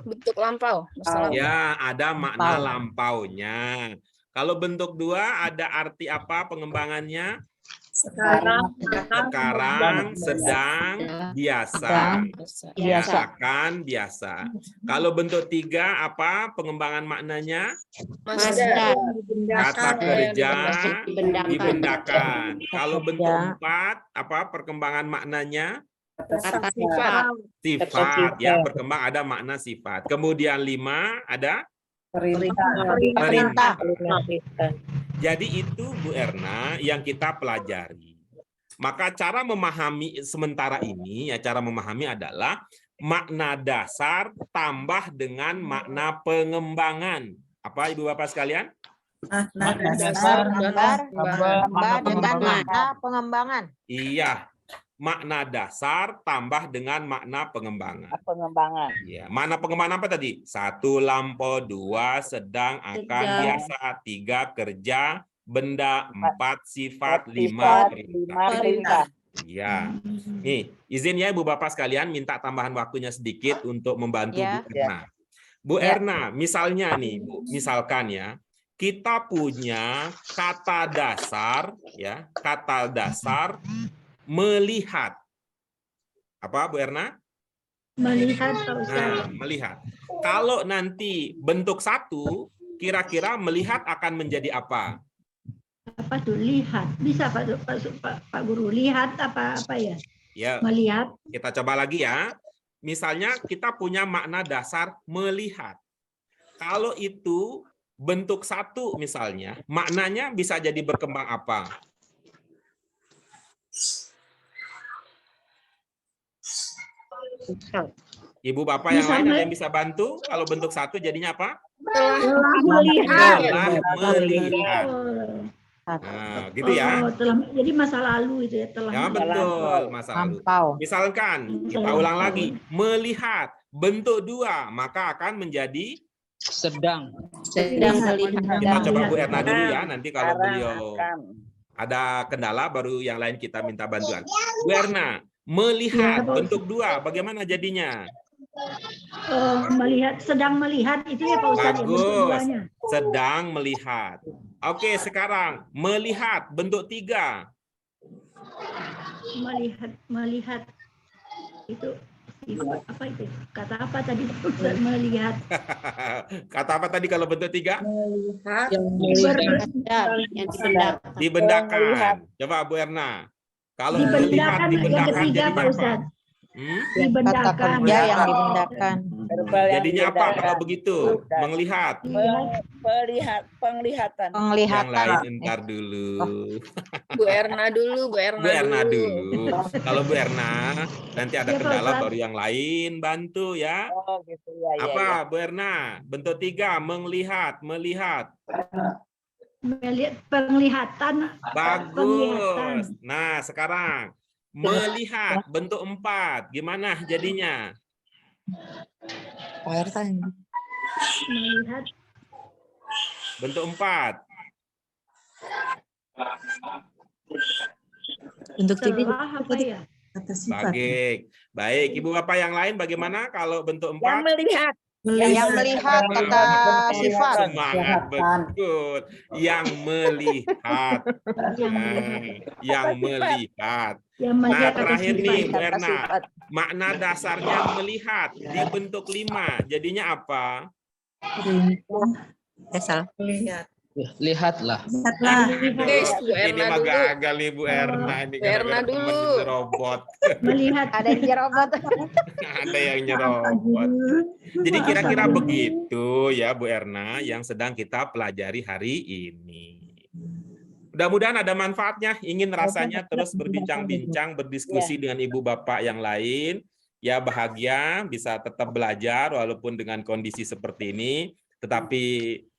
Bentuk lampau. Ya, ada makna lampaunya. Kalau bentuk dua, ada arti apa pengembangannya? Sekarang, Sedang, biasa. Ya, akan, biasa. Kalau bentuk tiga, apa pengembangan maknanya? Kata kerja, dibendakan. Kalau bentuk empat, apa perkembangan maknanya? Sifat, ya, berkembang ada makna sifat. Kemudian 5 ada perintah. Jadi itu Bu Erna yang kita pelajari. Maka cara memahami sementara ini, ya cara memahami adalah makna dasar tambah dengan makna pengembangan. Apa Ibu Bapak sekalian? Makna dasar tambah dengan makna pengembangan. Iya. Makna dasar tambah dengan makna pengembangan. Pengembangan. Ya, makna pengembangan apa tadi? 1 lampau, 2 sedang, akan, biasa, 3 kerja, benda, 4 sifat, 5 perintah. Ya. Nih, izin ya Ibu Bapak sekalian minta tambahan waktunya sedikit untuk membantu Bu Erna. Bu Erna, misalnya nih, Bu, misalkan ya, kita punya kata dasar ya, kata dasar melihat. Apa Bu Erna? Melihat, Pak Ustaz. Nah, melihat. Kalau nanti bentuk 1, kira-kira melihat akan menjadi apa? Apa tuh? Lihat. Bisa Pak Guru lihat apa ya? Ya. Melihat. Kita coba lagi ya. Misalnya kita punya makna dasar melihat. Kalau itu bentuk 1 misalnya, maknanya bisa jadi berkembang apa? Ibu Bapak yang lain ada yang bisa bantu? Kalau bentuk 1 jadinya apa? Melihat. Melihat. Nah, gitu ya. Jadi masa lalu itu ya, telah. Ya, betul, masa lalu. Misalkan kita ulang lagi, melihat bentuk 2, maka akan menjadi sedang. Kita coba Bu Erna dulu ya, nanti kalau beliau ada kendala baru yang lain kita minta bantuan. Bu Erna, melihat bentuk 2, bagaimana jadinya? Melihat, sedang melihat itu ya Pak Ustadz. Bagus, sedang melihat. Oke, sekarang melihat bentuk 3. Melihat itu apa itu? Kata apa tadi Ustaz? Melihat. Kata apa tadi kalau bentuk 3? Melihat. Dibendakan. Coba Bu Erna. Kalau melihat dibendakan jadi apa? Dibendakan. Ya, yang dibendakan. Jadinya apa kalau begitu? Melihat. Penglihatan. Yang lain entar dulu. Bu Erna dulu, Bu Erna. Bu Erna dulu. Kalau Bu Erna nanti ada kendala baru yang lain bantu ya. Oh, gitu ya. Apa Bu Erna? Bentuk 3 melihat. Melihat, penglihatan. Bagus. Nah, sekarang melihat bentuk 4. Gimana jadinya? Melihat bentuk 4. Untuk setelah apa ya? Baik. Ibu Bapak yang lain bagaimana kalau bentuk 4? Yang melihat. Yang melihat kata sifat. Semangat, betul. Yang melihat. Yang melihat. Nah, terakhir nih Bu Erna, makna dasarnya melihat dibentuk 5. Jadinya apa? Melihat. Lihatlah. Ini mah gagal nih Bu Erna. Ini Erna dulu. Robot. Melihat. Ada yang nyerobot. Ada yang nyerobot. Jadi kira-kira begitu ya Bu Erna yang sedang kita pelajari hari ini. Mudah-mudahan ada manfaatnya. Ingin rasanya terus berbincang-bincang, berdiskusi dengan ibu bapak yang lain. Ya bahagia bisa tetap belajar walaupun dengan kondisi seperti ini. Tetapi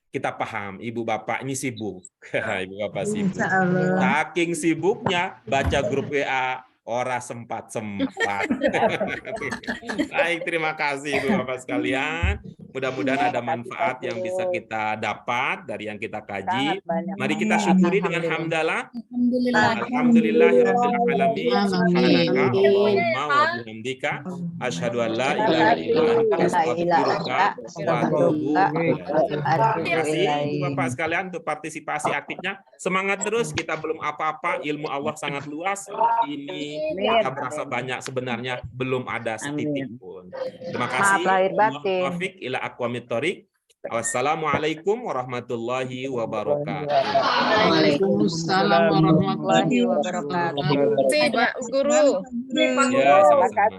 kita paham ibu bapak ini sibuk. Ibu bapak sibuk. Saking sibuknya baca grup WA. Ora sempat. Baik, terima kasih ibu bapak sekalian. Mudah-mudahan ada manfaat yang bisa kita dapat dari yang kita kaji. Sangat banyak. Mari kita syukuri dengan hamdalah. Alhamdulillah. Alhamdulillahirabbil alamin. Subhanaka Amin. Allahumma wa bihamdika asyhadu an la ilaha illa anta astaghfiruka wa atubu ilaik. Terima kasih Ibu Bapak sekalian untuk partisipasi aktifnya. Semangat terus, kita belum apa-apa, ilmu Allah sangat luas. Ini kita berasa banyak, sebenarnya belum ada setitik pun. Terima kasih. Maaf lahir batin. Taufik ila aqwamit thoriq. Wassalamualaikum warahmatullahi wabarakatuh. Waalaikumsalam warahmatullahi wabarakatuh. Terima kasih Pak Guru. Ya, sama-sama.